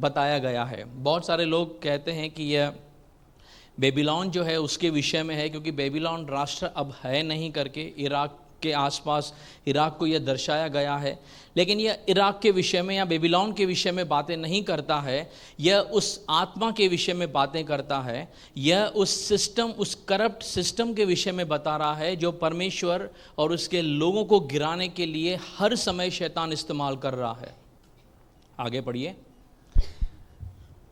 बताया गया है। बहुत सारे लोग कहते हैं कि यह बेबीलोन जो है उसके विषय में है, क्योंकि बेबीलोन राष्ट्र अब है नहीं करके इराक के आसपास इराक को यह दर्शाया गया है। लेकिन यह इराक के विषय में या बेबीलोन के विषय में बातें नहीं करता है, यह उस आत्मा के विषय में बातें करता है, यह उस सिस्टम, उस करप्ट सिस्टम के विषय में बता रहा है जो परमेश्वर और उसके लोगों को गिराने के लिए हर समय शैतान इस्तेमाल कर रहा है। आगे पढ़िए।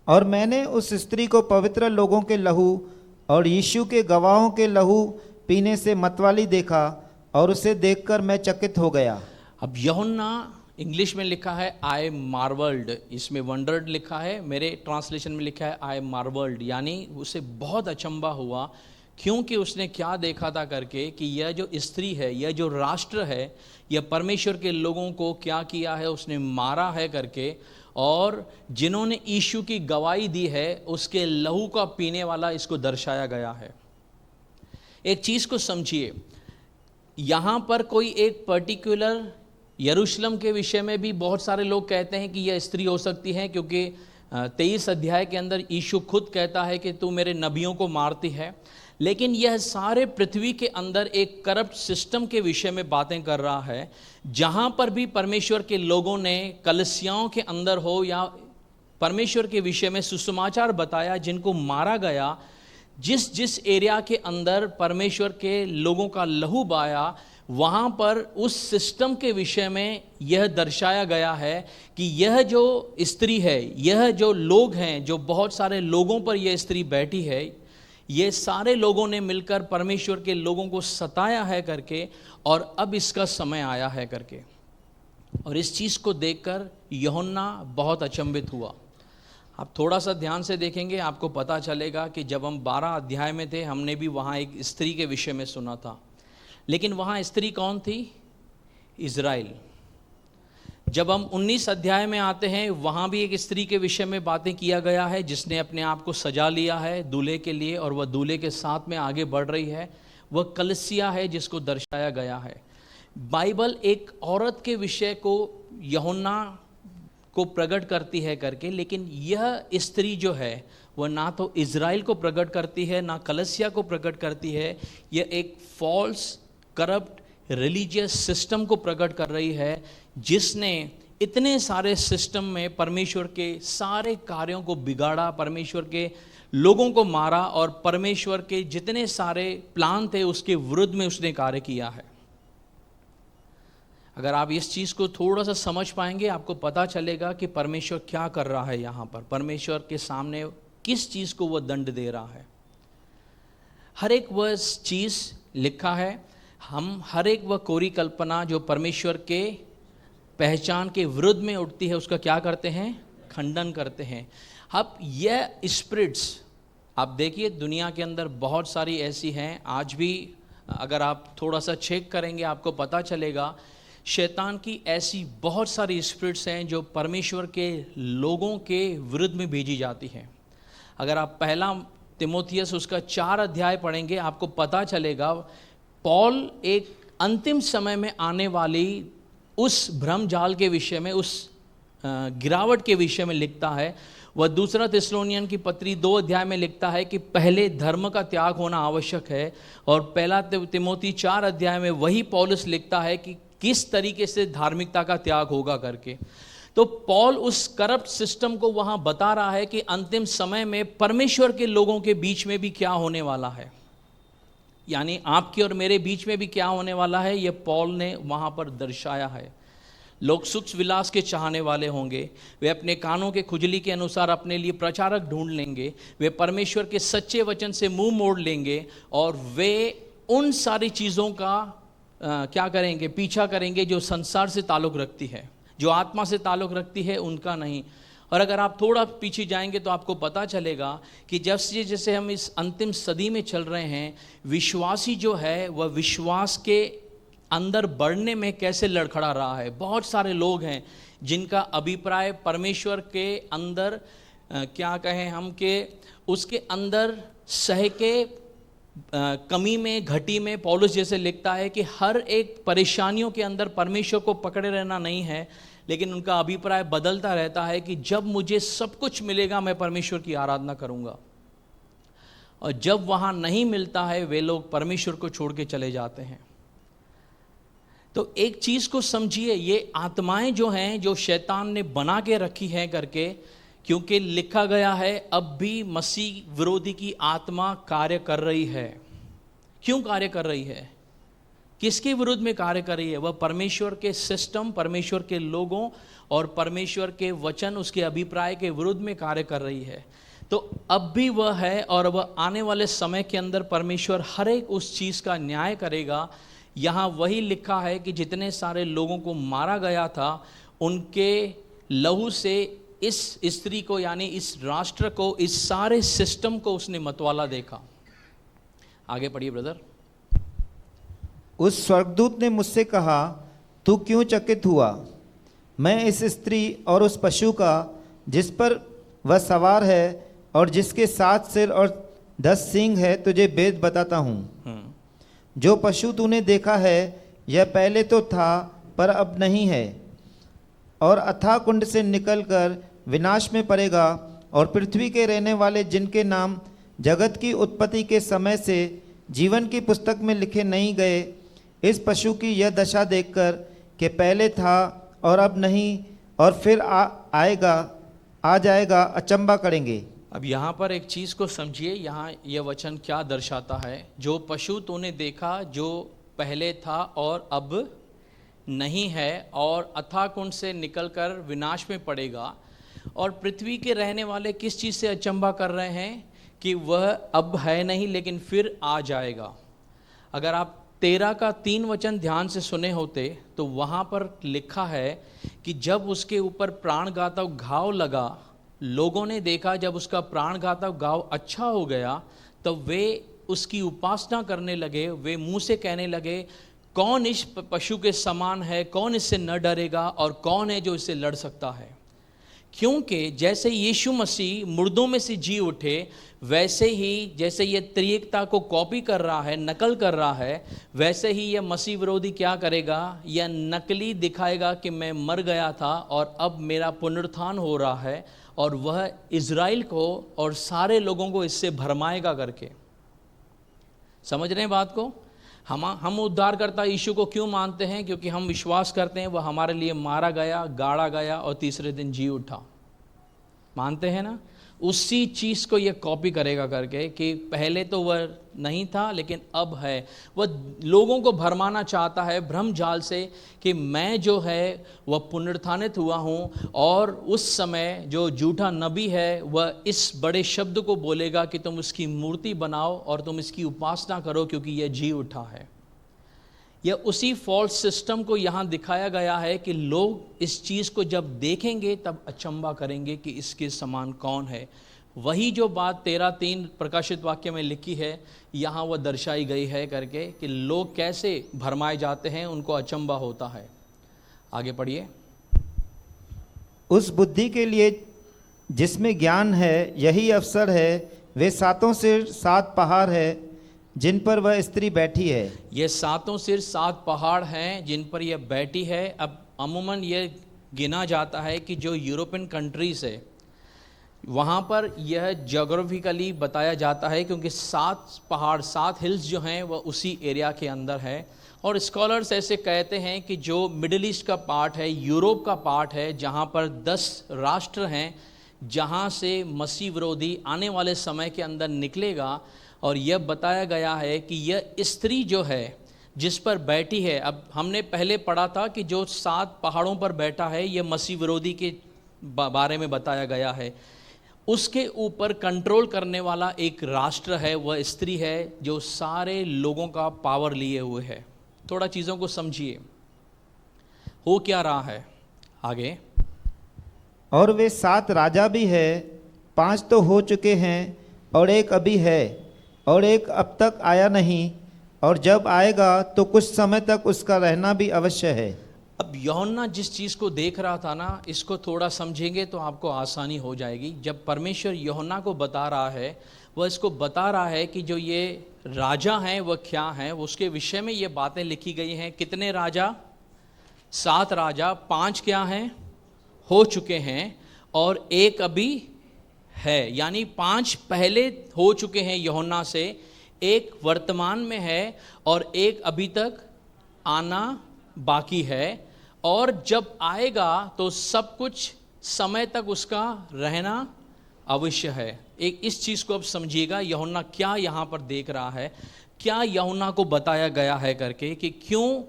और मैंने उस स्त्री को पवित्र लोगों के लहू और यीशु के गवाहों के लहू पीने से मतवाली देखा, और उसे देखकर मैं चकित हो गया। अब यूहन्ना, इंग्लिश में लिखा है आई मार्वल्ड, इसमें वंडर्ड लिखा है, मेरे ट्रांसलेशन में लिखा है आई मार्वल्ड, यानी उसे बहुत अचंभा हुआ, क्योंकि उसने क्या देखा था करके कि यह जो स्त्री है, यह जो राष्ट्र है, यह परमेश्वर के लोगों को क्या किया है, उसने मारा है करके, और जिन्होंने यीशु की गवाही दी है उसके लहू का पीने वाला इसको दर्शाया गया है। एक चीज़ को समझिए, यहाँ पर कोई एक पर्टिकुलर यरूशलेम के विषय में भी बहुत सारे लोग कहते हैं कि यह स्त्री हो सकती है, क्योंकि 23 अध्याय के अंदर यीशु खुद कहता है कि तू मेरे नबियों को मारती है। लेकिन यह सारे पृथ्वी के अंदर एक करप्ट सिस्टम के विषय में बातें कर रहा है, जहाँ पर भी परमेश्वर के लोगों ने कलीसियाओं के अंदर हो या परमेश्वर के विषय में सुसमाचार बताया, जिनको मारा गया, जिस जिस एरिया के अंदर परमेश्वर के लोगों का लहू बहाया, वहाँ पर उस सिस्टम के विषय में यह दर्शाया गया है कि यह जो स्त्री है, यह जो लोग हैं, जो बहुत सारे लोगों पर यह स्त्री बैठी है, ये सारे लोगों ने मिलकर परमेश्वर के लोगों को सताया है करके, और अब इसका समय आया है करके। और इस चीज़ को देखकर यूहन्ना बहुत अचंभित हुआ। आप थोड़ा सा ध्यान से देखेंगे, आपको पता चलेगा कि जब हम 12 अध्याय में थे, हमने भी वहाँ एक स्त्री के विषय में सुना था। लेकिन वहाँ स्त्री कौन थी? इज़राइल। जब हम 19 अध्याय में आते हैं, वहाँ भी एक स्त्री के विषय में बातें किया गया है, जिसने अपने आप को सजा लिया है दूल्हे के लिए, और वह दूल्हे के साथ में आगे बढ़ रही है। वह कलीसिया है जिसको दर्शाया गया है। बाइबल एक औरत के विषय को यूहन्ना को प्रकट करती है करके, लेकिन यह स्त्री जो है वह ना तो इज़राइल को प्रकट करती है, ना कलीसिया को प्रकट करती है। यह एक फॉल्स करप्ट रिलीजियस सिस्टम को प्रकट कर रही है, जिसने इतने सारे सिस्टम में परमेश्वर के सारे कार्यों को बिगाड़ा, परमेश्वर के लोगों को मारा, और परमेश्वर के जितने सारे प्लान थे उसके विरुद्ध में उसने कार्य किया है। अगर आप इस चीज़ को थोड़ा सा समझ पाएंगे, आपको पता चलेगा कि परमेश्वर क्या कर रहा है यहाँ पर, परमेश्वर के सामने किस चीज़ को वह दंड दे रहा है। हर एक वह चीज़ लिखा है, हम हर एक वह कोरी कल्पना जो परमेश्वर के पहचान के विरुद्ध में उठती है, उसका क्या करते हैं? खंडन करते हैं। अब यह स्पिरिट्स, आप देखिए दुनिया के अंदर बहुत सारी ऐसी हैं, आज भी अगर आप थोड़ा सा चेक करेंगे आपको पता चलेगा, शैतान की ऐसी बहुत सारी स्पिरिट्स हैं जो परमेश्वर के लोगों के विरुद्ध में भेजी जाती हैं। अगर आप पहला तिमोथियस उसका 4 अध्याय पढ़ेंगे, आपको पता चलेगा पौल एक अंतिम समय में आने वाली उस भ्रमजाल के विषय में, उस गिरावट के विषय में लिखता है। वह दूसरा थिस्सलुनीयन की पत्री 2 अध्याय में लिखता है कि पहले धर्म का त्याग होना आवश्यक है, और पहला तिमोथी 4 अध्याय में वही पौलुस लिखता है कि किस तरीके से धार्मिकता का त्याग होगा करके। तो पौल उस करप्ट सिस्टम को वहाँ बता रहा है कि अंतिम समय में परमेश्वर के लोगों के बीच में भी क्या होने वाला है, यानी आपके और मेरे बीच में भी क्या होने वाला है, यह पौल ने वहाँ पर दर्शाया है। लोग सुख विलास के चाहने वाले होंगे, वे अपने कानों के खुजली के अनुसार अपने लिए प्रचारक ढूंढ लेंगे, वे परमेश्वर के सच्चे वचन से मुंह मोड़ लेंगे, और वे उन सारी चीज़ों का क्या करेंगे? पीछा करेंगे जो संसार से ताल्लुक़ रखती है, जो आत्मा से ताल्लुक़ रखती है, उनका नहीं। और अगर आप थोड़ा पीछे जाएंगे तो आपको पता चलेगा कि जैसे हम इस अंतिम सदी में चल रहे हैं, विश्वासी जो है वह विश्वास के अंदर बढ़ने में कैसे लड़खड़ा रहा है। बहुत सारे लोग हैं जिनका अभिप्राय परमेश्वर के अंदर क्या कहें हम, के उसके अंदर सह के कमी में, घटी में, पौलुस जैसे लिखता है कि हर एक परेशानियों के अंदर परमेश्वर को पकड़े रहना नहीं है, लेकिन उनका अभिप्राय बदलता रहता है कि जब मुझे सब कुछ मिलेगा मैं परमेश्वर की आराधना करूंगा। और जब वहाँ नहीं मिलता है वे लोग परमेश्वर को छोड़ के चले जाते हैं। तो एक चीज़ को समझिए, ये आत्माएं जो हैं जो शैतान ने बना के रखी हैं करके, क्योंकि लिखा गया है अब भी मसीह विरोधी की आत्मा कार्य कर रही है। क्यों कार्य कर रही है? किसके विरुद्ध में कार्य कर रही है? वह परमेश्वर के सिस्टम, परमेश्वर के लोगों और परमेश्वर के वचन, उसके अभिप्राय के विरुद्ध में कार्य कर रही है। तो अब भी वह है और वह आने वाले समय के अंदर परमेश्वर हर एक उस चीज़ का न्याय करेगा। यहाँ वही लिखा है कि जितने सारे लोगों को मारा गया था उनके लहू से इस स्त्री को, यानी इस राष्ट्र को, इस सारे सिस्टम को उसने मतवाला देखा। आगे पढ़िए ब्रदर। उस स्वर्गदूत ने मुझसे कहा, तू क्यों चकित हुआ? मैं इस स्त्री और उस पशु का जिस पर वह सवार है और जिसके 7 सिर और 10 सींग है तुझे भेद बताता हूँ। जो पशु तूने देखा है यह पहले तो था पर अब नहीं है, और अथाह कुंड से निकलकर विनाश में पड़ेगा, और पृथ्वी के रहने वाले जिनके नाम जगत की उत्पत्ति के समय से जीवन की पुस्तक में लिखे नहीं गए, इस पशु की यह दशा देखकर कि पहले था और अब नहीं और फिर आ जाएगा, अचंबा करेंगे। अब यहाँ पर एक चीज़ को समझिए, यहाँ यह वचन क्या दर्शाता है? जो पशु तूने देखा जो पहले था और अब नहीं है, और अथाह कुंड से निकलकर विनाश में पड़ेगा, और पृथ्वी के रहने वाले किस चीज़ से अचंबा कर रहे हैं कि वह अब है नहीं लेकिन फिर आ जाएगा। अगर आप 13 का 3 वचन ध्यान से सुने होते तो वहाँ पर लिखा है कि जब उसके ऊपर प्राणघातक घाव लगा, लोगों ने देखा जब उसका प्राणघातक घाव अच्छा हो गया तब वे उसकी उपासना करने लगे। वे मुंह से कहने लगे, कौन इस पशु के समान है, कौन इससे न डरेगा और कौन है जो इससे लड़ सकता है। क्योंकि जैसे यीशु मसीह मुर्दों में से जी उठे, वैसे ही जैसे ये त्रिएकता को कॉपी कर रहा है, नकल कर रहा है, वैसे ही यह मसीह विरोधी क्या करेगा? यह नकली दिखाएगा कि मैं मर गया था और अब मेरा पुनरुत्थान हो रहा है, और वह इज़राइल को और सारे लोगों को इससे भरमाएगा करके। समझ रहे हैं बात को? हम उद्धारकर्ता यीशु को क्यों मानते हैं? क्योंकि हम विश्वास करते हैं वह हमारे लिए मारा गया, गाड़ा गया और तीसरे दिन जी उठा। मानते हैं ना? उसी चीज़ को ये कॉपी करेगा करके कि पहले तो वह नहीं था लेकिन अब है। वह लोगों को भरमाना चाहता है भ्रम जाल से कि मैं जो है वह पुनरुत्थानित हुआ हूँ, और उस समय जो झूठा नबी है वह इस बड़े शब्द को बोलेगा कि तुम उसकी मूर्ति बनाओ और तुम इसकी उपासना करो क्योंकि यह जी उठा है। यह उसी फॉल्स सिस्टम को यहाँ दिखाया गया है कि लोग इस चीज़ को जब देखेंगे तब अचंबा करेंगे कि इसके समान कौन है। वही जो बात 13:3 प्रकाशित वाक्य में लिखी है यहाँ वह दर्शाई गई है करके कि लोग कैसे भरमाए जाते हैं, उनको अचंबा होता है। आगे पढ़िए। उस बुद्धि के लिए जिसमें ज्ञान है यही अवसर है, वे 7 सिर 7 पहाड़ है जिन पर वह स्त्री बैठी है। ये 7 सिर 7 पहाड़ हैं जिन पर यह बैठी है। अब अमूमन यह गिना जाता है कि जो यूरोपियन कंट्रीज़ है वहाँ पर यह ज्योग्राफिकली बताया जाता है क्योंकि 7 पहाड़ 7 हिल्स जो हैं वह उसी एरिया के अंदर है। और स्कॉलर्स ऐसे कहते हैं कि जो मिडिल ईस्ट का पार्ट है, यूरोप का पार्ट है, जहाँ पर 10 राष्ट्र हैं जहाँ से मसीह विरोधी आने वाले समय के अंदर निकलेगा। और यह बताया गया है कि यह स्त्री जो है जिस पर बैठी है, अब हमने पहले पढ़ा था कि जो 7 पहाड़ों पर बैठा है यह मसीह विरोधी के बारे में बताया गया है। उसके ऊपर कंट्रोल करने वाला एक राष्ट्र है, वह स्त्री है जो सारे लोगों का पावर लिए हुए है। थोड़ा चीज़ों को समझिए, हो क्या रहा है आगे। और वे 7 राजा भी है, 5 तो हो चुके हैं और एक अभी है और एक अब तक आया नहीं, और जब आएगा तो कुछ समय तक उसका रहना भी अवश्य है। अब यूहन्ना जिस चीज़ को देख रहा था ना, इसको थोड़ा समझेंगे तो आपको आसानी हो जाएगी। जब परमेश्वर यूहन्ना को बता रहा है, वह इसको बता रहा है कि जो ये राजा हैं वह क्या हैं, उसके विषय में ये बातें लिखी गई हैं। कितने राजा? 7 राजा, 5 क्या हैं? हो चुके हैं और एक अभी है, यानी 5 पहले हो चुके हैं यूहन्ना से, एक वर्तमान में है और एक अभी तक आना बाकी है, और जब आएगा तो सब कुछ समय तक उसका रहना अवश्य है। एक इस चीज़ को अब समझिएगा, यूहन्ना क्या यहाँ पर देख रहा है, क्या यूहन्ना को बताया गया है करके, कि क्यों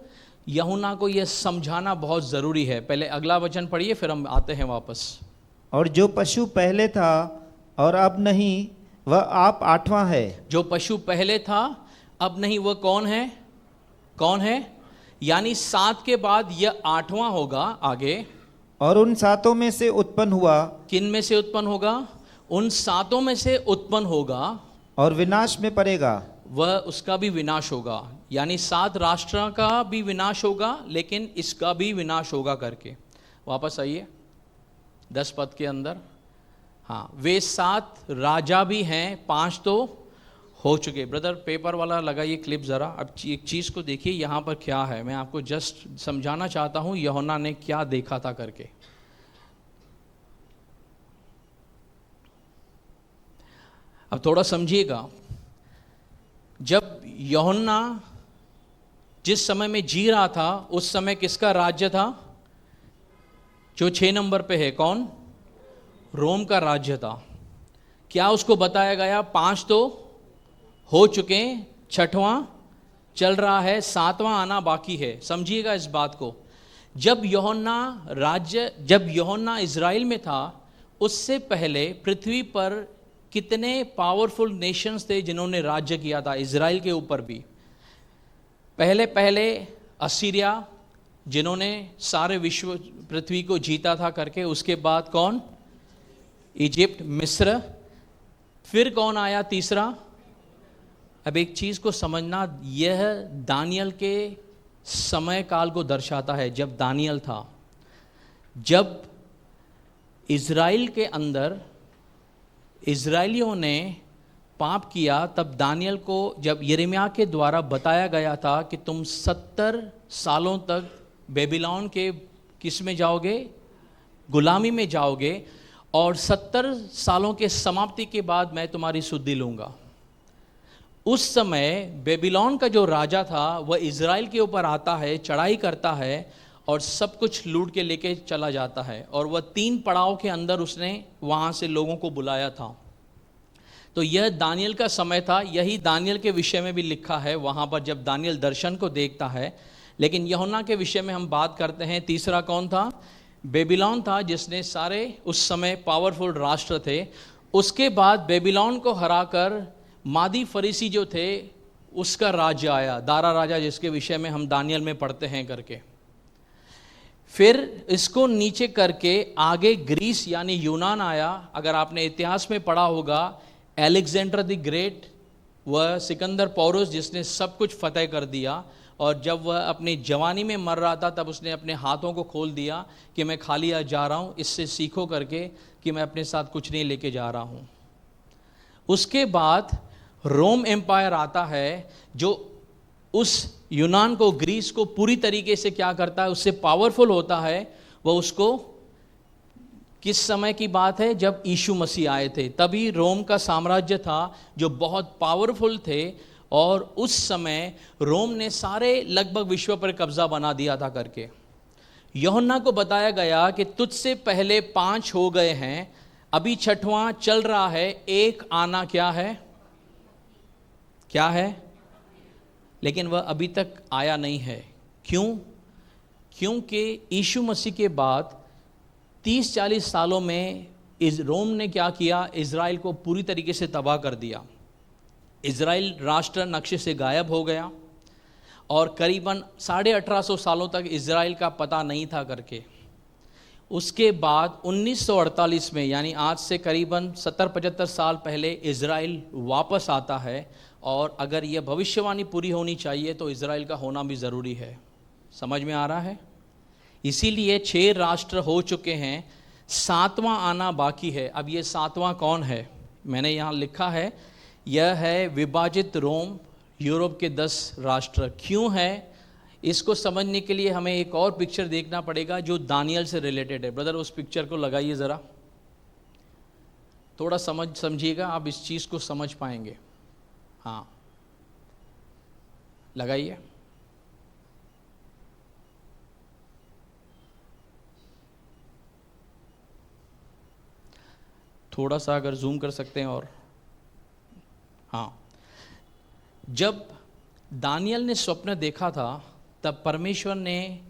यूहन्ना को यह समझाना बहुत ज़रूरी है। पहले अगला वचन पढ़िए, फिर हम आते हैं वापस। और जो पशु पहले था और अब नहीं, वह आप 8वां है। जो पशु पहले था अब नहीं, वह कौन है? कौन है? यानी 7 के बाद यह 8वां होगा आगे। और उन 7 में से उत्पन्न हुआ। किन में से उत्पन्न होगा? उन 7 में से उत्पन्न होगा और विनाश में पड़ेगा। वह उसका भी विनाश होगा, यानी 7 राष्ट्रों का भी विनाश होगा, लेकिन इसका भी विनाश होगा करके। वापस आइए 10 पद के अंदर। हाँ, वे 7 राजा भी हैं, 5 तो हो चुके। ब्रदर पेपर वाला लगाइए क्लिप ज़रा। अब एक चीज़ को देखिए यहाँ पर क्या है, मैं आपको जस्ट समझाना चाहता हूँ यूहन्ना ने क्या देखा था करके। अब थोड़ा समझिएगा, जब यूहन्ना जिस समय में जी रहा था उस समय किसका राज्य था? जो 6 नंबर पे है, कौन? रोम का राज्य था। क्या उसको बताया गया? 5 तो हो चुके, 6वां चल रहा है, 7वां आना बाकी है। समझिएगा इस बात को। जब यूहन्ना इज़राइल में था, उससे पहले पृथ्वी पर कितने पावरफुल नेशंस थे जिन्होंने राज्य किया था इज़राइल के ऊपर भी। पहले असीरिया, जिन्होंने सारे विश्व पृथ्वी को जीता था करके। उसके बाद कौन? इजिप्ट, मिस्र। फिर कौन आया तीसरा? अब एक चीज़ को समझना, यह दानियल के समय काल को दर्शाता है। जब दानियल था, जब इज़राइल के अंदर इज़राइलियों ने पाप किया, तब दानियल को जब यिर्मयाह के द्वारा बताया गया था कि तुम 70 सालों तक बेबीलोन के किस में जाओगे? गुलामी में जाओगे, और 70 सालों के समाप्ति के बाद मैं तुम्हारी सुधि लूँगा। उस समय बेबीलोन का जो राजा था वह इज़राइल के ऊपर आता है, चढ़ाई करता है और सब कुछ लूट के लेके चला जाता है। और वह 3 पड़ाव के अंदर उसने वहाँ से लोगों को बुलाया था। तो यह दानियल का समय था। यही दानियल के विषय में भी लिखा है वहाँ पर, जब दानियल दर्शन को देखता है। लेकिन यूहन्ना के विषय में हम बात करते हैं। तीसरा कौन था? बेबीलोन था, जिसने सारे उस समय पावरफुल राष्ट्र थे। उसके बाद बेबीलोन को हराकर मादी फरीसी जो थे उसका राज्य आया, दारा राजा, जिसके विषय में हम दानियल में पढ़ते हैं करके। फिर इसको नीचे करके आगे ग्रीस यानी यूनान आया। अगर आपने इतिहास में पढ़ा होगा, एलेक्जेंडर द ग्रेट, वह सिकंदर पौरुष, जिसने सब कुछ फतेह कर दिया। और जब वह अपनी जवानी में मर रहा था, तब उसने अपने हाथों को खोल दिया कि मैं खाली आज जा रहा हूँ, इससे सीखो करके कि मैं अपने साथ कुछ नहीं लेके जा रहा हूँ। उसके बाद रोम एम्पायर आता है, जो उस यूनान को, ग्रीस को पूरी तरीके से क्या करता है, उससे पावरफुल होता है। वह उसको, किस समय की बात है? जब यीशु मसीह आए थे, तभी रोम का साम्राज्य था जो बहुत पावरफुल थे। और उस समय रोम ने सारे लगभग विश्व पर कब्जा बना दिया था करके। यूहन्ना को बताया गया कि तुझसे पहले 5 हो गए हैं, अभी 6वां चल रहा है, एक आना क्या है? क्या है? लेकिन वह अभी तक आया नहीं है। क्यों? क्योंकि यीशु मसीह के बाद 30-40 सालों में रोम ने क्या किया? इज़राइल को पूरी तरीके से तबाह कर दिया। इज़राइल राष्ट्र नक्शे से गायब हो गया और करीबन 1850 सालों तक इज़राइल का पता नहीं था करके। उसके बाद 1948 में, यानी आज से करीबन 70-75 साल पहले, इज़राइल वापस आता है। और अगर यह भविष्यवाणी पूरी होनी चाहिए तो इज़राइल का होना भी ज़रूरी है। समझ में आ रहा है? इसीलिए 6 राष्ट्र हो चुके हैं, 7वां आना बाकी है। अब ये 7वां कौन है? मैंने यहाँ लिखा है, यह है विभाजित रोम, यूरोप के 10 राष्ट्र। क्यों है? इसको समझने के लिए हमें एक और पिक्चर देखना पड़ेगा जो दानियल से रिलेटेड है। ब्रदर उस पिक्चर को लगाइए ज़रा। थोड़ा समझिएगा, आप इस चीज़ को समझ पाएंगे। हाँ, लगाइए। थोड़ा सा अगर जूम कर सकते हैं। और हाँ, जब दानियल ने स्वप्न देखा था तब परमेश्वर ने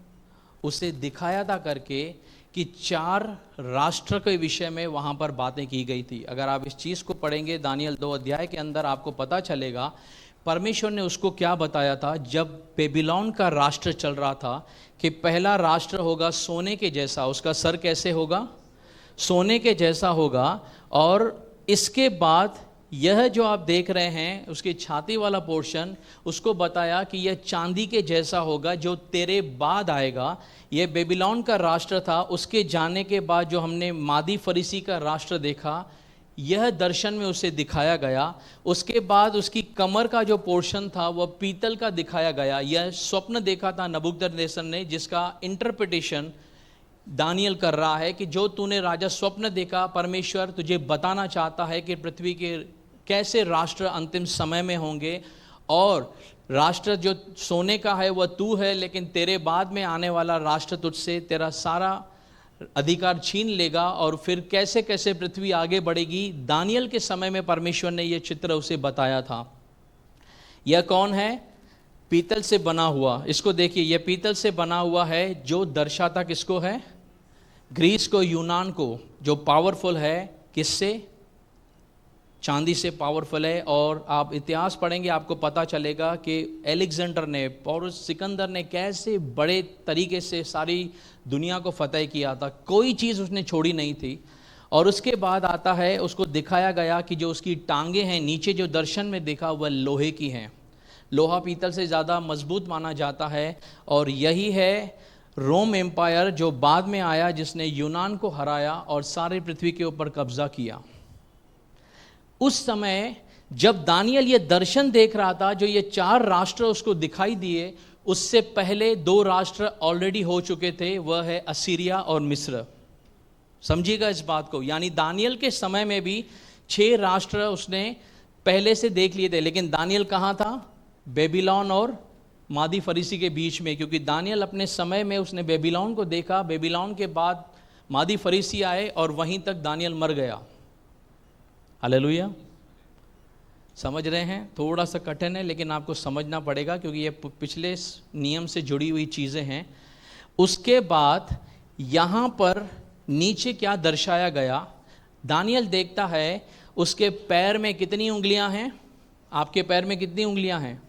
उसे दिखाया था करके कि 4 राष्ट्र के विषय में वहाँ पर बातें की गई थी। अगर आप इस चीज़ को पढ़ेंगे दानियल 2 अध्याय के अंदर, आपको पता चलेगा परमेश्वर ने उसको क्या बताया था। जब बेबीलोन का राष्ट्र चल रहा था कि पहला राष्ट्र होगा सोने के जैसा, उसका सर कैसे होगा, सोने के जैसा होगा। और इसके बाद यह जो आप देख रहे हैं उसकी छाती वाला पोर्शन, उसको बताया कि यह चांदी के जैसा होगा जो तेरे बाद आएगा। यह बेबीलोन का राष्ट्र था। उसके जाने के बाद जो हमने मादी फरीसी का राष्ट्र देखा, यह दर्शन में उसे दिखाया गया। उसके बाद उसकी कमर का जो पोर्शन था वह पीतल का दिखाया गया। यह स्वप्न देखा था नबूकदनेस्सर ने, जिसका इंटरप्रिटेशन दानियल कर रहा है कि जो तूने राजा स्वप्न देखा, परमेश्वर तुझे बताना चाहता है कि पृथ्वी के कैसे राष्ट्र अंतिम समय में होंगे। और राष्ट्र जो सोने का है वह तू है, लेकिन तेरे बाद में आने वाला राष्ट्र तुझसे तेरा सारा अधिकार छीन लेगा। और फिर कैसे कैसे पृथ्वी आगे बढ़ेगी। दानियल के समय में परमेश्वर ने यह चित्र उसे बताया था। यह कौन है? पीतल से बना हुआ। इसको देखिए, यह पीतल से बना हुआ है जो दर्शाता किसको है? ग्रीस को, यूनान को, जो पावरफुल है। किससे? चांदी से पावरफुल है। और आप इतिहास पढ़ेंगे आपको पता चलेगा कि एलेक्जेंडर ने, पौरस सिकंदर ने कैसे बड़े तरीके से सारी दुनिया को फतेह किया था। कोई चीज़ उसने छोड़ी नहीं थी। और उसके बाद आता है, उसको दिखाया गया कि जो उसकी टांगे हैं नीचे जो दर्शन में देखा वह लोहे की हैं। लोहा पीतल से ज़्यादा मजबूत माना जाता है। और यही है रोम एम्पायर जो बाद में आया, जिसने यूनान को हराया और सारे पृथ्वी के ऊपर कब्जा किया। उस समय जब दानियल ये दर्शन देख रहा था, जो ये 4 राष्ट्र उसको दिखाई दिए, उससे पहले 2 राष्ट्र ऑलरेडी हो चुके थे। वह है असीरिया और मिस्र। समझिएगा इस बात को। यानी दानियल के समय में भी 6 राष्ट्र उसने पहले से देख लिए थे। लेकिन दानियल कहाँ था? बेबीलोन और मादी फरीसी के बीच में। क्योंकि दानियल अपने समय में उसने बेबीलोन को देखा। बेबीलोन के बाद मादी फरीसी आए और वहीं तक दानियल मर गया। हालेलुया। समझ रहे हैं? थोड़ा सा कठिन है लेकिन आपको समझना पड़ेगा, क्योंकि ये पिछले नियम से जुड़ी हुई चीज़ें हैं। उसके बाद यहाँ पर नीचे क्या दर्शाया गया? दानियल देखता है उसके पैर में कितनी उंगलियां हैं? आपके पैर में कितनी उंगलियां हैं?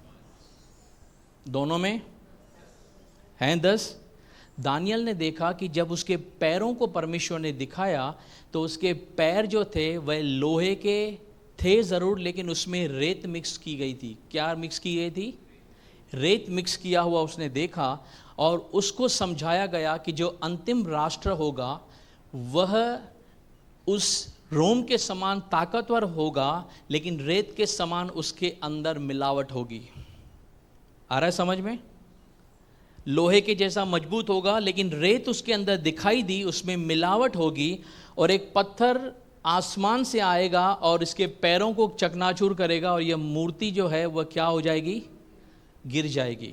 दोनों में हैं 10। दानियल ने देखा कि जब उसके पैरों को परमेश्वर ने दिखाया तो उसके पैर जो थे वह लोहे के थे ज़रूर, लेकिन उसमें रेत मिक्स की गई थी। क्या मिक्स की गई थी? रेत मिक्स किया हुआ उसने देखा। और उसको समझाया गया कि जो अंतिम राष्ट्र होगा वह उस रोम के समान ताकतवर होगा, लेकिन रेत के समान उसके अंदर मिलावट होगी। आ रहा है समझ में? लोहे के जैसा मजबूत होगा, लेकिन रेत उसके अंदर दिखाई दी, उसमें मिलावट होगी। और एक पत्थर आसमान से आएगा और इसके पैरों को चकनाचूर करेगा, और यह मूर्ति जो है वह क्या हो जाएगी? गिर जाएगी।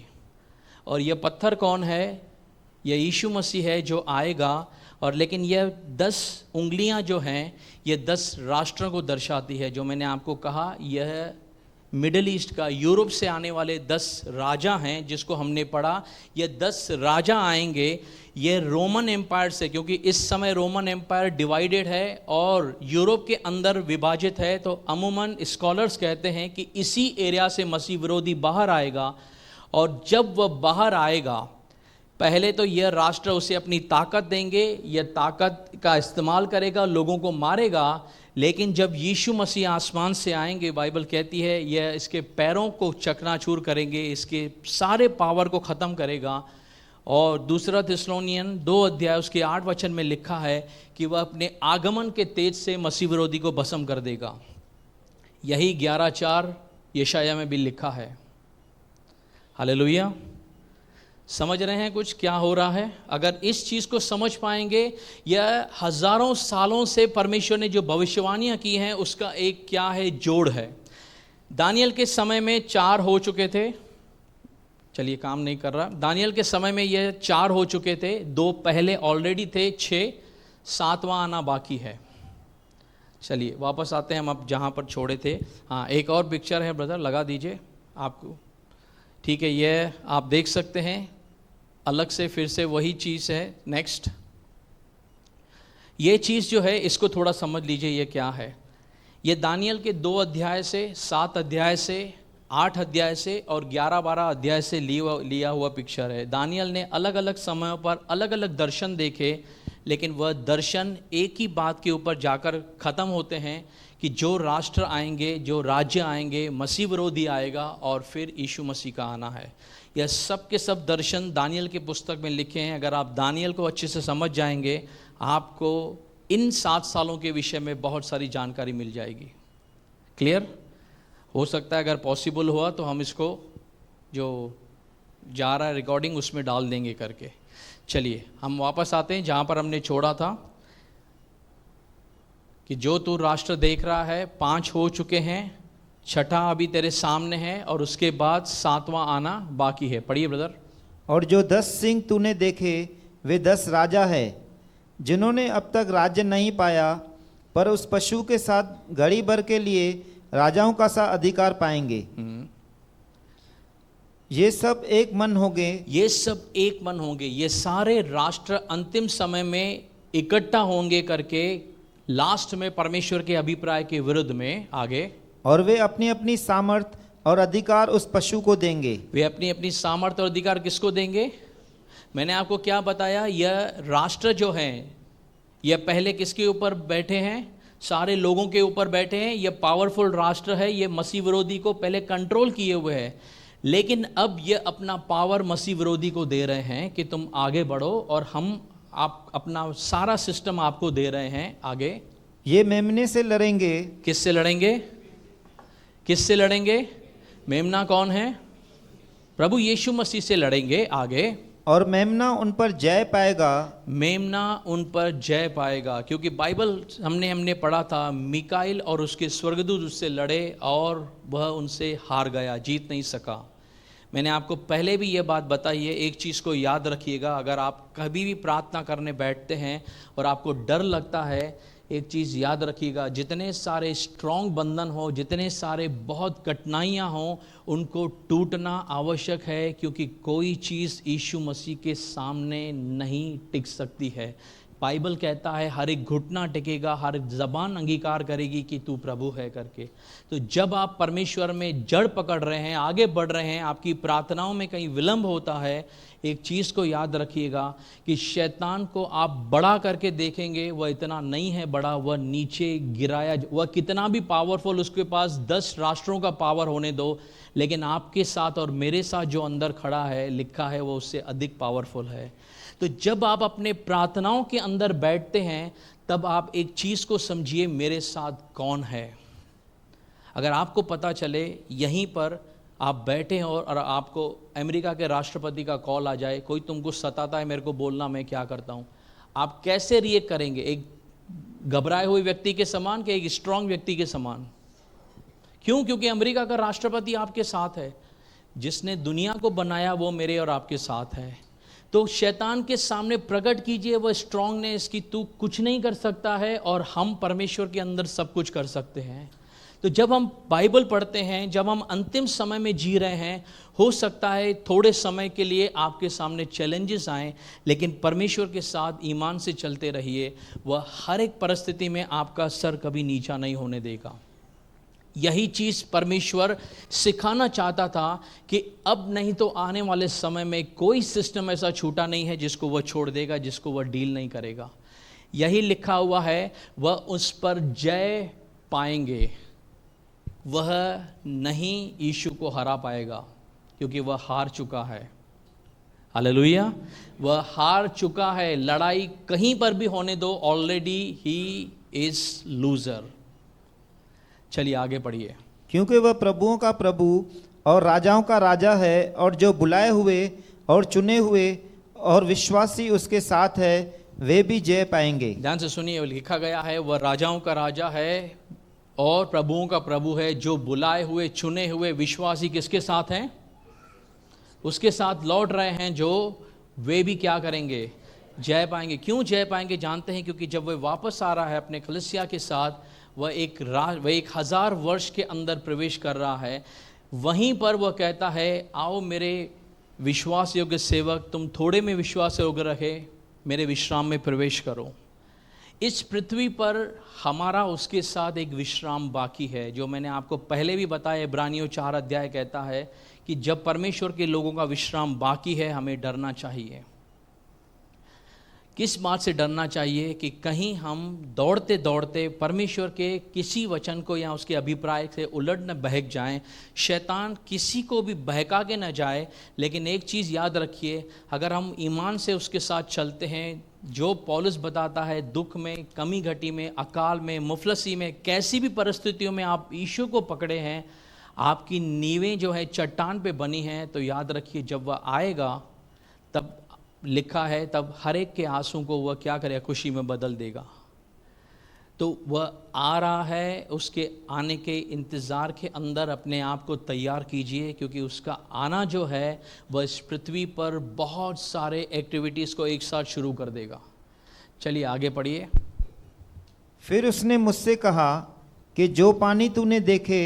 और यह पत्थर कौन है? यह यीशु मसीह है जो आएगा। और लेकिन यह 10 उंगलियां जो हैं ये 10 राष्ट्रों को दर्शाती है। जो मैंने आपको कहा, यह मिडिल ईस्ट का, यूरोप से आने वाले 10 राजा हैं जिसको हमने पढ़ा। ये 10 राजा आएंगे, ये रोमन एम्पायर से, क्योंकि इस समय रोमन एम्पायर डिवाइडेड है और यूरोप के अंदर विभाजित है। तो अमूमन स्कॉलर्स कहते हैं कि इसी एरिया से मसीह विरोधी बाहर आएगा। और जब वह बाहर आएगा, पहले तो यह राष्ट्र उसे अपनी ताकत देंगे, यह ताकत का इस्तेमाल करेगा, लोगों को मारेगा। लेकिन जब यीशु मसीह आसमान से आएंगे, बाइबल कहती है यह इसके पैरों को चकनाचूर करेंगे, इसके सारे पावर को ख़त्म करेगा। और 2 थिस्सलुनीयन 2 अध्याय उसके 8 वचन में लिखा है कि वह अपने आगमन के तेज से मसीह विरोधी को भस्म कर देगा। यही 11:4 यशाया में भी लिखा है। हालेलुया। समझ रहे हैं कुछ क्या हो रहा है? अगर इस चीज़ को समझ पाएंगे, यह हजारों सालों से परमेश्वर ने जो भविष्यवाणियां की हैं उसका एक क्या है, जोड़ है। दानियल के समय में 4 हो चुके थे, चलिए काम नहीं कर रहा। दानियल के समय में ये 4 हो चुके थे, 2 पहले ऑलरेडी थे, 6 7वां आना बाकी है। चलिए वापस आते हैं हम अब जहाँ पर छोड़े थे। हाँ, एक और पिक्चर है ब्रदर, लगा दीजिए आपको, ठीक है, ये आप देख सकते हैं अलग से, फिर से वही चीज़ है। नेक्स्ट, ये चीज़ जो है इसको थोड़ा समझ लीजिए, ये क्या है। ये दानियल के 2 अध्याय से, 7 अध्याय से, 8 अध्याय से और 11-12 अध्याय से लिया हुआ पिक्चर है। दानियल ने अलग अलग समयों पर अलग अलग दर्शन देखे, लेकिन वह दर्शन एक ही बात के ऊपर जाकर ख़त्म होते हैं कि जो राष्ट्र आएंगे, जो राज्य आएंगे, मसीह विरोधी आएगा और फिर यीशु मसीह का आना है। यह सब के सब दर्शन दानियल की पुस्तक में लिखे हैं। अगर आप दानियल को अच्छे से समझ जाएंगे, आपको इन 7 सालों के विषय में बहुत सारी जानकारी मिल जाएगी। क्लियर? हो सकता है अगर पॉसिबल हुआ तो हम इसको जो जा रहा है रिकॉर्डिंग उसमें डाल देंगे करके। चलिए हम वापस आते हैं जहाँ पर हमने छोड़ा था कि जो तू राष्ट्र देख रहा है 5 हो चुके हैं, 6ठा अभी तेरे सामने है और उसके बाद 7वां आना बाकी है। पढ़िए ब्रदर। और जो 10 सिंह तूने देखे वे 10 राजा है, जिन्होंने अब तक राज्य नहीं पाया, पर उस पशु के साथ घड़ी भर के लिए राजाओं का सा अधिकार पाएंगे। ये सब एक मन होंगे, ये सब एक मन होंगे। ये सारे राष्ट्र अंतिम समय में इकट्ठा होंगे करके लास्ट में परमेश्वर के अभिप्राय के विरुद्ध में आगे, और वे अपनी अपनी सामर्थ और अधिकार उस पशु को देंगे। वे अपनी अपनी सामर्थ और अधिकार किसको देंगे? मैंने आपको क्या बताया, यह राष्ट्र जो हैं यह पहले किसके ऊपर बैठे हैं? सारे लोगों के ऊपर बैठे हैं। यह पावरफुल राष्ट्र है, यह मसीह विरोधी को पहले कंट्रोल किए हुए है, लेकिन अब यह अपना पावर मसीह विरोधी को दे रहे हैं कि तुम आगे बढ़ो और हम आप अपना सारा सिस्टम आपको दे रहे हैं आगे। ये मेमने से लड़ेंगे। किससे लड़ेंगे? किससे लड़ेंगे? मेमना कौन है? प्रभु यीशु मसीह से लड़ेंगे आगे, और मेमना उन पर जय पाएगा। मेमना उन पर जय पाएगा, क्योंकि बाइबल हमने पढ़ा था, मिकाइल और उसके स्वर्गदूत उससे लड़े और वह उनसे हार गया, जीत नहीं सका। मैंने आपको पहले भी ये बात बताई है। एक चीज़ को याद रखिएगा, अगर आप कभी भी प्रार्थना करने बैठते हैं और आपको डर लगता है, एक चीज़ याद रखिएगा, जितने सारे स्ट्रॉन्ग बंधन हो, जितने सारे बहुत कठिनाइयाँ हों, उनको टूटना आवश्यक है, क्योंकि कोई चीज़ यीशु मसीह के सामने नहीं टिक सकती है। बाइबल कहता है हर एक घुटना टिकेगा, हर एक ज़बान अंगीकार करेगी कि तू प्रभु है करके। तो जब आप परमेश्वर में जड़ पकड़ रहे हैं, आगे बढ़ रहे हैं, आपकी प्रार्थनाओं में कहीं विलंब होता है, एक चीज़ को याद रखिएगा कि शैतान को आप बड़ा करके देखेंगे, वह इतना नहीं है बड़ा, वह नीचे गिराया, वह कितना भी पावरफुल, उसके पास 10 राष्ट्रों का पावर होने दो, लेकिन आपके साथ और मेरे साथ जो अंदर खड़ा है, लिखा है, वो उससे अधिक पावरफुल है। तो जब आप अपने प्रार्थनाओं के अंदर बैठते हैं, तब आप एक चीज़ को समझिए, मेरे साथ कौन है। अगर आपको पता चले यहीं पर आप बैठे हैं और आपको अमेरिका के राष्ट्रपति का कॉल आ जाए, कोई तुमको सताता है, मेरे को बोलना मैं क्या करता हूँ, आप कैसे रिएक्ट करेंगे? एक घबराए हुए व्यक्ति के समान कि एक स्ट्रांग व्यक्ति के समान? क्यों? क्योंकि अमेरिका का राष्ट्रपति आपके साथ है, जिसने दुनिया को बनाया वो मेरे और आपके साथ है। तो शैतान के सामने प्रकट कीजिए वह स्ट्रांगनेस कि तू कुछ नहीं कर सकता है और हम परमेश्वर के अंदर सब कुछ कर सकते हैं। तो जब हम बाइबल पढ़ते हैं, जब हम अंतिम समय में जी रहे हैं, हो सकता है थोड़े समय के लिए आपके सामने चैलेंजेस आएँ, लेकिन परमेश्वर के साथ ईमान से चलते रहिए, वह हर एक परिस्थिति में आपका सर कभी नीचा नहीं होने देगा। यही चीज़ परमेश्वर सिखाना चाहता था कि अब नहीं तो आने वाले समय में कोई सिस्टम ऐसा छूटा नहीं है जिसको वह छोड़ देगा, जिसको वह डील नहीं करेगा। यही लिखा हुआ है, वह उस पर जय पाएंगे, वह नहीं यीशु को हरा पाएगा, क्योंकि वह हार चुका है। हालेलुया, वह हार चुका है। लड़ाई कहीं पर भी होने दो, ऑलरेडी ही इज लूजर। चलिए आगे पढ़िए। क्योंकि वह प्रभुओं का प्रभु और राजाओं का राजा है, और जो बुलाए हुए और चुने हुए और विश्वासी उसके साथ है, वे भी जय पाएंगे। ध्यान से सुनिए, लिखा गया है वह राजाओं का राजा है और प्रभुओं का प्रभु है। जो बुलाए हुए चुने हुए विश्वासी किसके साथ हैं? उसके साथ लौट रहे हैं, जो वे भी क्या करेंगे? जय पाएंगे। क्यों जय पाएंगे जानते हैं? क्योंकि जब वह वापस आ रहा है अपने कलीसिया के साथ, वह एक 1000 वर्ष के अंदर प्रवेश कर रहा है। वहीं पर वह कहता है, आओ मेरे विश्वास योग्य सेवक, तुम थोड़े में विश्वास योग्य रहे, मेरे विश्राम में प्रवेश करो। इस पृथ्वी पर हमारा उसके साथ एक विश्राम बाकी है, जो मैंने आपको पहले भी बताया। इब्रानियों 4 अध्याय कहता है कि जब परमेश्वर के लोगों का विश्राम बाकी है, हमें डरना चाहिए। किस बात से डरना चाहिए? कि कहीं हम दौड़ते दौड़ते परमेश्वर के किसी वचन को या उसके अभिप्राय से उलट न बहक जाएं। शैतान किसी को भी बहका के न जाए। लेकिन एक चीज़ याद रखिए, अगर हम ईमान से उसके साथ चलते हैं, जो पौलुस बताता है, दुख में, कमी घटी में, अकाल में, मुफलसी में, कैसी भी परिस्थितियों में आप यीशु को पकड़े हैं, आपकी नींवें जो है चट्टान पे बनी हैं, तो याद रखिए जब वह आएगा, तब लिखा है तब हर एक के आंसू को वह क्या करेगा? खुशी में बदल देगा। तो वह आ रहा है, उसके आने के इंतज़ार के अंदर अपने आप को तैयार कीजिए, क्योंकि उसका आना जो है वह इस पृथ्वी पर बहुत सारे एक्टिविटीज़ को एक साथ शुरू कर देगा। चलिए आगे पढ़िए। फिर उसने मुझसे कहा कि जो पानी तूने देखे,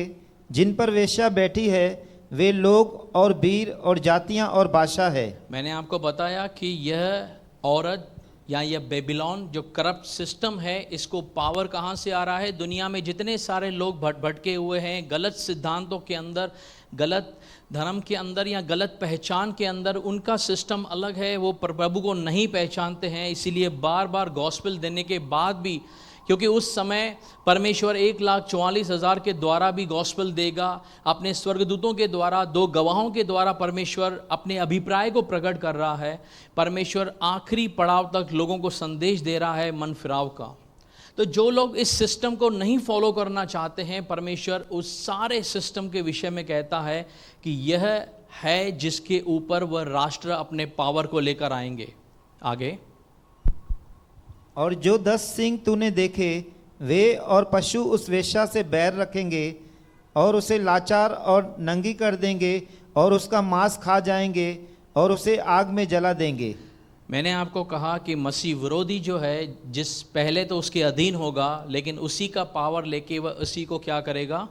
जिन पर वेश्या बैठी है, वे लोग और वीर और जातियां और भाषा है। मैंने आपको बताया कि यह औरत या यह बेबीलोन जो करप्ट सिस्टम है, इसको पावर कहाँ से आ रहा है? दुनिया में जितने सारे लोग भटके हुए हैं, गलत सिद्धांतों के अंदर, गलत धर्म के अंदर या गलत पहचान के अंदर, उनका सिस्टम अलग है। वो प्रभु को नहीं पहचानते हैं। इसीलिए बार बार गॉस्पेल देने के बाद भी, क्योंकि उस समय परमेश्वर 1,44,000 के द्वारा भी गॉस्पेल देगा, अपने स्वर्गदूतों के द्वारा, 2 गवाहों के द्वारा परमेश्वर अपने अभिप्राय को प्रकट कर रहा है। परमेश्वर आखिरी पड़ाव तक लोगों को संदेश दे रहा है मन फिराव का। तो जो लोग इस सिस्टम को नहीं फॉलो करना चाहते हैं, परमेश्वर उस सारे सिस्टम के विषय में कहता है कि यह है जिसके ऊपर वह राष्ट्र अपने पावर को लेकर आएंगे। आगे। और जो 10 सिंह तूने देखे, वे और पशु उस वेश्या से बैर रखेंगे और उसे लाचार और नंगी कर देंगे और उसका मांस खा जाएंगे और उसे आग में जला देंगे। मैंने आपको कहा कि मसीह विरोधी जो है, जिस पहले तो उसके अधीन होगा, लेकिन उसी का पावर लेके वह उसी को क्या करेगा?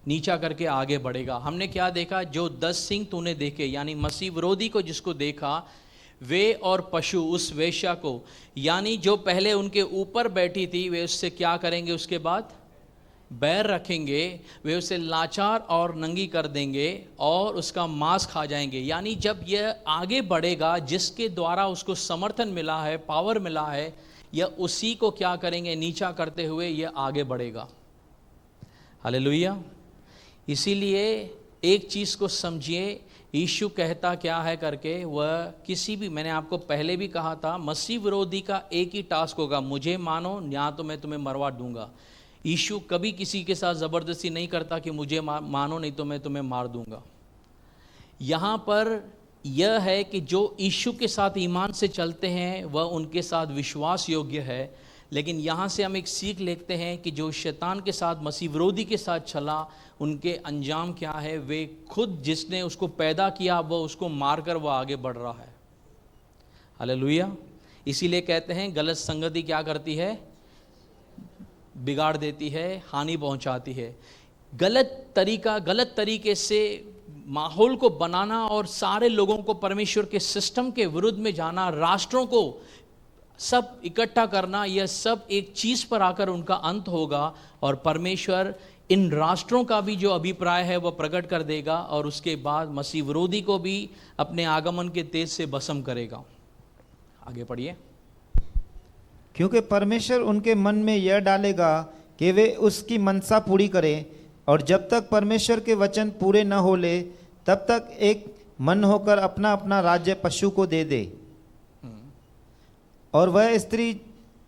नीचा करके आगे बढ़ेगा। हमने क्या देखा? जो 10 सिंह तूने देखे, यानी मसीह विरोधी को जिसको देखा, वे और पशु उस वेश्या को, यानी जो पहले उनके ऊपर बैठी थी, वे उससे क्या करेंगे? उसके बाद बैर रखेंगे, वे उसे लाचार और नंगी कर देंगे और उसका मांस खा जाएंगे। यानी जब यह आगे बढ़ेगा, जिसके द्वारा उसको समर्थन मिला है, पावर मिला है, यह उसी को क्या करेंगे? नीचा करते हुए यह आगे बढ़ेगा। हालेलुया। इसीलिए एक चीज़ को समझिए, यीशु कहता क्या है करके, वह किसी भी, मैंने आपको पहले भी कहा था, मसीह विरोधी का एक ही टास्क होगा, मुझे मानो या तो मैं तुम्हें मरवा दूंगा। यीशु कभी किसी के साथ ज़बरदस्ती नहीं करता कि मुझे मानो नहीं तो मैं तुम्हें मार दूंगा। यहाँ पर यह है कि जो यीशु के साथ ईमान से चलते हैं, वह उनके साथ विश्वास योग्य है। लेकिन यहाँ से हम एक सीख लेते हैं कि जो शैतान के साथ, मसीह विरोधी के साथ चला, उनके अंजाम क्या है? वे खुद, जिसने उसको पैदा किया, वह उसको मारकर वह आगे बढ़ रहा है। हालेलुया। इसीलिए कहते हैं गलत संगति क्या करती है? बिगाड़ देती है, हानि पहुंचाती है। गलत तरीके से माहौल को बनाना और सारे लोगों को परमेश्वर के सिस्टम के विरुद्ध में जाना, राष्ट्रों को सब इकट्ठा करना, यह सब एक चीज पर आकर उनका अंत होगा। और परमेश्वर इन राष्ट्रों का भी जो अभिप्राय है वह प्रकट कर देगा, और उसके बाद मसीह विरोधी को भी अपने आगमन के तेज से भस्म करेगा। आगे पढ़िए। क्योंकि परमेश्वर उनके मन में यह डालेगा कि वे उसकी मनसा पूरी करें, और जब तक परमेश्वर के वचन पूरे न हो ले, तब तक एक मन होकर अपना अपना राज्य पशु को दे दे। और वह स्त्री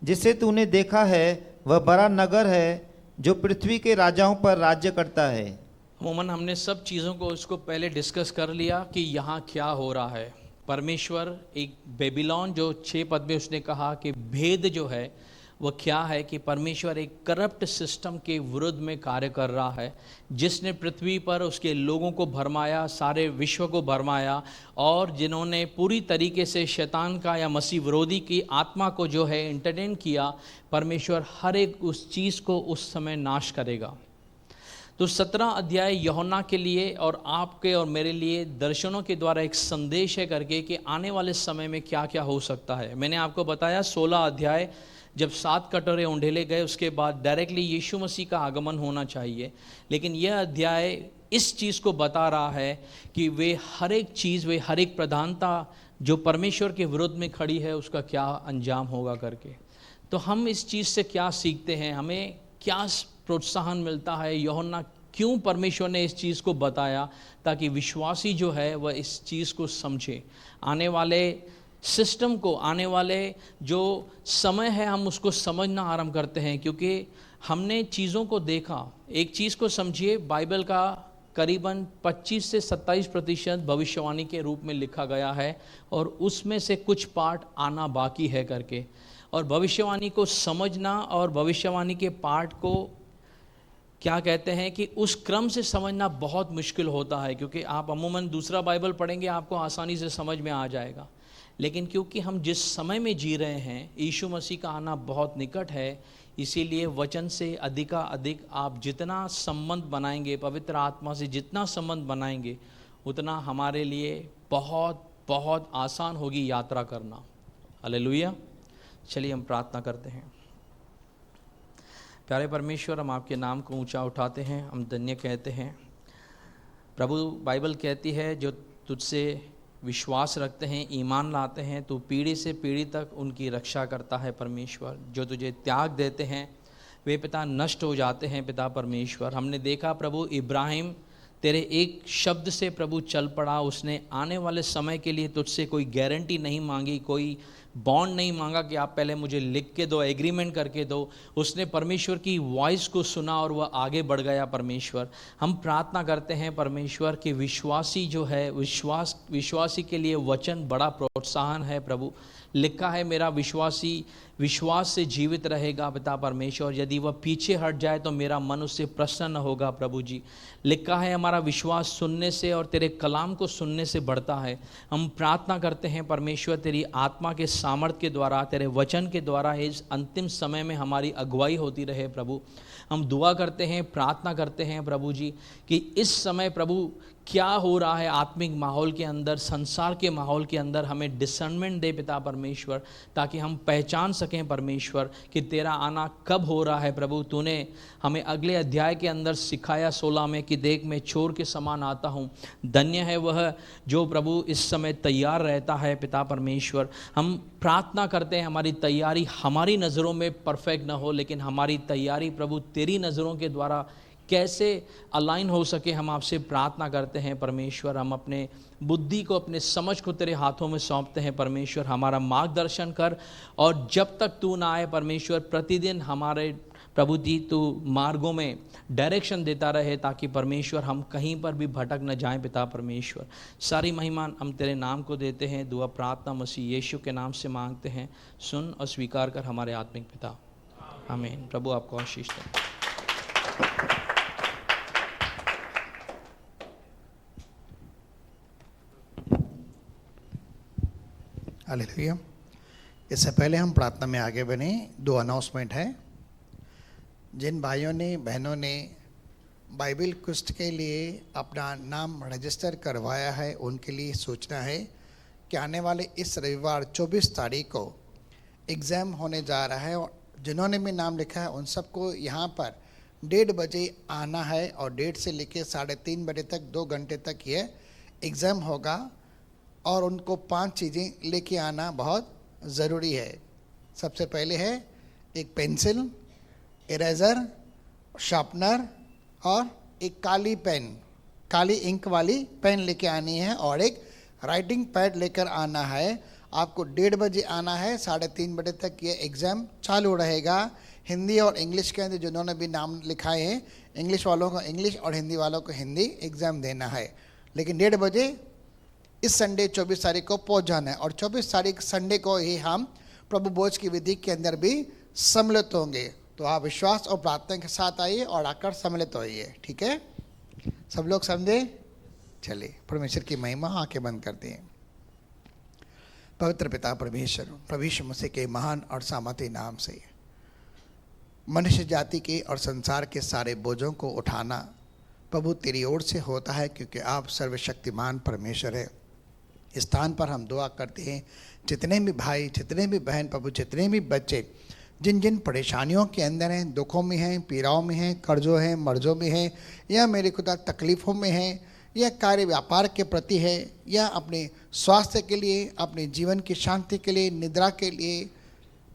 जिसे तूने देखा है, वह बड़ा नगर है जो पृथ्वी के राजाओं पर राज्य करता है। अमूमन हमने सब चीज़ों को इसको पहले डिस्कस कर लिया कि यहाँ क्या हो रहा है। परमेश्वर एक बेबीलोन, जो 6 पद में उसने कहा कि भेद जो है वो क्या है कि परमेश्वर एक करप्ट सिस्टम के विरुद्ध में कार्य कर रहा है, जिसने पृथ्वी पर उसके लोगों को भरमाया, सारे विश्व को भरमाया, और जिन्होंने पूरी तरीके से शैतान का या मसीह विरोधी की आत्मा को जो है एंटरटेन किया, परमेश्वर हर एक उस चीज़ को उस समय नाश करेगा। तो 17 अध्याय यूहन्ना के लिए और आपके और मेरे लिए दर्शनों के द्वारा एक संदेश है करके कि आने वाले समय में क्या क्या हो सकता है। मैंने आपको बताया 16 अध्याय जब 7 कटोरे उंडेले गए उसके बाद डायरेक्टली यीशु मसीह का आगमन होना चाहिए, लेकिन यह अध्याय इस चीज़ को बता रहा है कि वे हर एक चीज़, वे हर एक प्रधानता जो परमेश्वर के विरुद्ध में खड़ी है उसका क्या अंजाम होगा करके। तो हम इस चीज़ से क्या सीखते हैं, हमें क्या प्रोत्साहन मिलता है, यूहन्ना क्यों परमेश्वर ने इस चीज़ को बताया, ताकि विश्वासी जो है वह इस चीज़ को समझे। आने वाले सिस्टम को, आने वाले जो समय है हम उसको समझना आरंभ करते हैं, क्योंकि हमने चीज़ों को देखा। एक चीज़ को समझिए, बाइबल का करीबन 25 से 27% भविष्यवाणी के रूप में लिखा गया है और उसमें से कुछ पार्ट आना बाकी है करके। और भविष्यवाणी को समझना और भविष्यवाणी के पार्ट को क्या कहते हैं कि उस क्रम से समझना बहुत मुश्किल होता है, क्योंकि आप अमूमन दूसरा बाइबल पढ़ेंगे आपको आसानी से समझ में आ जाएगा। लेकिन क्योंकि हम जिस समय में जी रहे हैं, यीशु मसीह का आना बहुत निकट है, इसीलिए वचन से अधिक आप जितना संबंध बनाएंगे, पवित्र आत्मा से जितना संबंध बनाएंगे, उतना हमारे लिए बहुत बहुत आसान होगी यात्रा करना। हालेलुया। चलिए हम प्रार्थना करते हैं। प्यारे परमेश्वर, हम आपके नाम को ऊंचा उठाते हैं, हम धन्य कहते हैं प्रभु। बाइबल कहती है जो तुझसे विश्वास रखते हैं, ईमान लाते हैं, तो पीढ़ी से पीढ़ी तक उनकी रक्षा करता है परमेश्वर। जो तुझे त्याग देते हैं वे पिता नष्ट हो जाते हैं पिता परमेश्वर। हमने देखा प्रभु इब्राहिम तेरे एक शब्द से प्रभु चल पड़ा, उसने आने वाले समय के लिए तुझसे कोई गारंटी नहीं मांगी, कोई बॉन्ड नहीं मांगा कि आप पहले मुझे लिख के दो, एग्रीमेंट करके दो। उसने परमेश्वर की वॉइस को सुना और वह आगे बढ़ गया परमेश्वर। हम प्रार्थना करते हैं परमेश्वर कि विश्वासी जो है, विश्वासी के लिए वचन बड़ा प्रोत्साहन है प्रभु। लिखा है मेरा विश्वासी विश्वास से जीवित रहेगा पिता परमेश्वर, यदि वह पीछे हट जाए तो मेरा मन उससे प्रसन्न होगा प्रभु जी। लिखा है हमारा विश्वास सुनने से और तेरे कलाम को सुनने से बढ़ता है। हम प्रार्थना करते हैं परमेश्वर तेरी आत्मा के सामर्थ्य के द्वारा, तेरे वचन के द्वारा इस अंतिम समय में हमारी अगुवाई होती रहे प्रभु। हम दुआ करते हैं, प्रार्थना करते हैं प्रभु जी कि इस समय प्रभु क्या हो रहा है आत्मिक माहौल के अंदर, संसार के माहौल के अंदर, हमें डिसर्नमेंट दे पिता परमेश्वर, ताकि हम पहचान सकें परमेश्वर कि तेरा आना कब हो रहा है प्रभु। तूने हमें अगले अध्याय के अंदर सिखाया 16 में कि देख मैं चोर के समान आता हूँ। धन्य है वह जो प्रभु इस समय तैयार रहता है पिता परमेश्वर। हम प्रार्थना करते हैं हमारी तैयारी हमारी नज़रों में परफेक्ट ना हो, लेकिन हमारी तैयारी प्रभु तेरी नज़रों के द्वारा कैसे अलाइन हो सके, हम आपसे प्रार्थना करते हैं परमेश्वर। हम अपने बुद्धि को, अपने समझ को तेरे हाथों में सौंपते हैं परमेश्वर। हमारा मार्गदर्शन कर, और जब तक तू ना आए परमेश्वर, प्रतिदिन हमारे प्रभु जी तू मार्गों में डायरेक्शन देता रहे, ताकि परमेश्वर हम कहीं पर भी भटक न जाएं पिता परमेश्वर। सारी महिमा हम तेरे नाम को देते हैं। दुआ प्रार्थना मसीह यीशु के नाम से मांगते हैं, सुन और स्वीकार कर हमारे आत्मिक पिता, आमीन। प्रभु आपको आशीष दे। हालेलुया। इससे पहले हम प्रार्थना में आगे बढ़े, 2 अनाउंसमेंट है। जिन भाइयों ने बहनों ने बाइबल क्विज के लिए अपना नाम रजिस्टर करवाया है, उनके लिए सूचना है कि आने वाले इस रविवार 24 तारीख को एग्ज़ाम होने जा रहा है, और जिन्होंने भी नाम लिखा है उन सबको यहाँ पर 1:30 बजे आना है, और 1:30 से लेकर 3:30 बजे तक 2 घंटे तक ये एग्ज़ाम होगा। और उनको 5 चीज़ें लेके आना बहुत ज़रूरी है। सबसे पहले है एक पेंसिल, इरेज़र, शार्पनर और एक काली पेन, काली इंक वाली पेन लेके आनी है, और एक राइटिंग पैड लेकर आना है। आपको 1:30 बजे आना है, 3:30 बजे तक ये एग्ज़ाम चालू रहेगा। हिंदी और इंग्लिश के अंदर जिन्होंने भी नाम लिखाए हैं, इंग्लिश वालों को इंग्लिश और हिंदी वालों को हिंदी एग्ज़ाम देना है। लेकिन 1:30 बजे इस संडे 24 तारीख को पहुंच जाना है, और 24 तारीख संडे को ही हम प्रभु भोज की विधि के अंदर भी सम्मिलित होंगे। तो आप विश्वास और प्रार्थना के साथ आइए और आकर सम्मिलित होइए, ठीक है? सब लोग समझे? चलिए, परमेश्वर की महिमा, आंखें बंद करते हैं। पवित्र पिता परमेश्वर, प्रभु यीशु मसीह के महान और सामर्थी नाम से मनुष्य जाति के और संसार के सारे बोझों को उठाना प्रभु तेरी ओर से होता है, क्योंकि आप सर्वशक्तिमान परमेश्वर है। इस स्थान पर हम दुआ करते हैं, जितने भी भाई, जितने भी बहन, प्रभु जितने भी बच्चे जिन जिन परेशानियों के अंदर हैं, दुखों में हैं, पीड़ाओं में हैं, कर्जों हैं, मर्जों में हैं, या मेरे खुदा तकलीफ़ों में हैं, या कार्य व्यापार के प्रति है, या अपने स्वास्थ्य के लिए, अपने जीवन की शांति के लिए, निद्रा के लिए,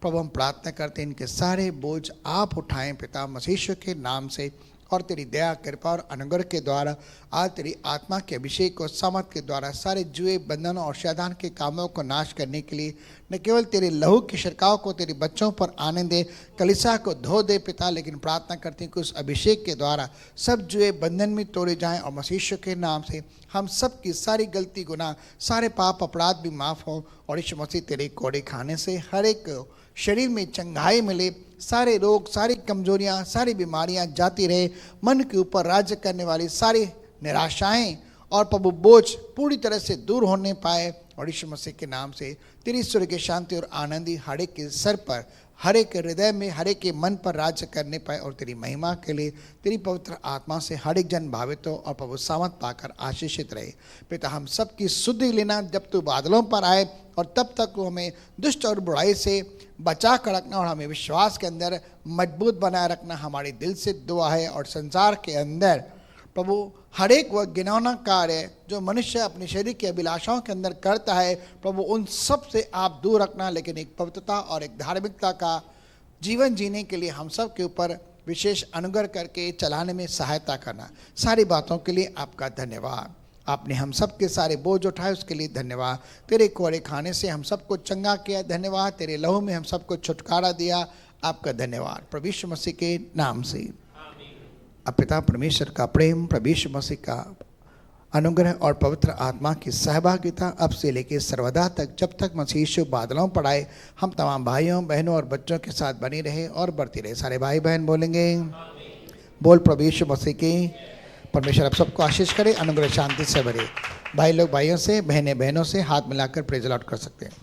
प्रभु हम प्रार्थना करते हैं इनके सारे बोझ आप उठाएं पिता मसीह यीशु के नाम से, और तेरी दया, कृपा और अनुग्रह के द्वारा आज तेरी आत्मा के अभिषेक और सामर्थ के द्वारा सारे जुए, बंधनों और शैतान के कामों को नाश करने के लिए न केवल तेरे लहू के छिड़काव को तेरे बच्चों पर आने दे, कलीसिया को धो दे पिता। लेकिन प्रार्थना करते हैं कि उस अभिषेक के द्वारा सब जुए बंधन में तोड़े जाएं, और मसीह यीशु के नाम से हम सब की सारी गलती, गुनाह, सारे पाप अपराध भी माफ़ हों, और यीशु मसीह तेरे कोड़े खाने से हर एक शरीर में चंगाई मिले, सारे रोग, सारी कमजोरियां, सारी बीमारियां जाती रहे, मन के ऊपर राज्य करने वाली सारी निराशाएं और प्रभु बोझ पूरी तरह से दूर होने पाए, और यीशु मसीह के नाम से तेरी ईश्वर की शांति और आनंदी हर एक के सर पर, हर एक के हृदय में, हर एक के मन पर राज्य करने पाए, और तेरी महिमा के लिए तेरी पवित्र आत्मा से हर एक जन भावित हो और प्रभु सामर्थ पाकर आशीषित रहे। पिता हम सब की शुद्धि लेना, जब तू बादलों पर आए और तब तक वो हमें दुष्ट और बुराई से बचा कर रखना, और हमें विश्वास के अंदर मजबूत बनाए रखना हमारे दिल से दुआ है। और संसार के अंदर प्रभु हर एक वह घिनौना कार्य जो मनुष्य अपने शरीर की अभिलाषाओं के अंदर करता है, प्रभु उन सब से आप दूर रखना, लेकिन एक पवित्रता और एक धार्मिकता का जीवन जीने के लिए हम सब के ऊपर विशेष अनुग्रह करके चलाने में सहायता करना। सारी बातों के लिए आपका धन्यवाद। आपने हम सब के सारे बोझ उठाए, उसके लिए धन्यवाद। तेरे कोड़े खाने से हम सबको चंगा किया, धन्यवाद। तेरे लहू में हम सबको छुटकारा दिया, आपका धन्यवाद। प्रभु यीशु मसीह के नाम से अब पिता परमेश्वर का प्रेम, प्रभु यीशु मसीह का अनुग्रह और पवित्र आत्मा की सहभागिता अब से लेकर सर्वदा तक, जब तक मसीह यीशु बादलों पर आए, हम तमाम भाइयों, बहनों और बच्चों के साथ बनी रहे और बढ़ती रहे। सारे भाई बहन बोलेंगे, बोल प्रभु यीशु मसीह की। परमेश्वर आप सबको आशीष करे, अनुग्रह शांति से भरे। भाई लोग भाइयों से, बहनें बहनों से हाथ मिलाकर प्रेज़ लॉर्ड कर सकते हैं।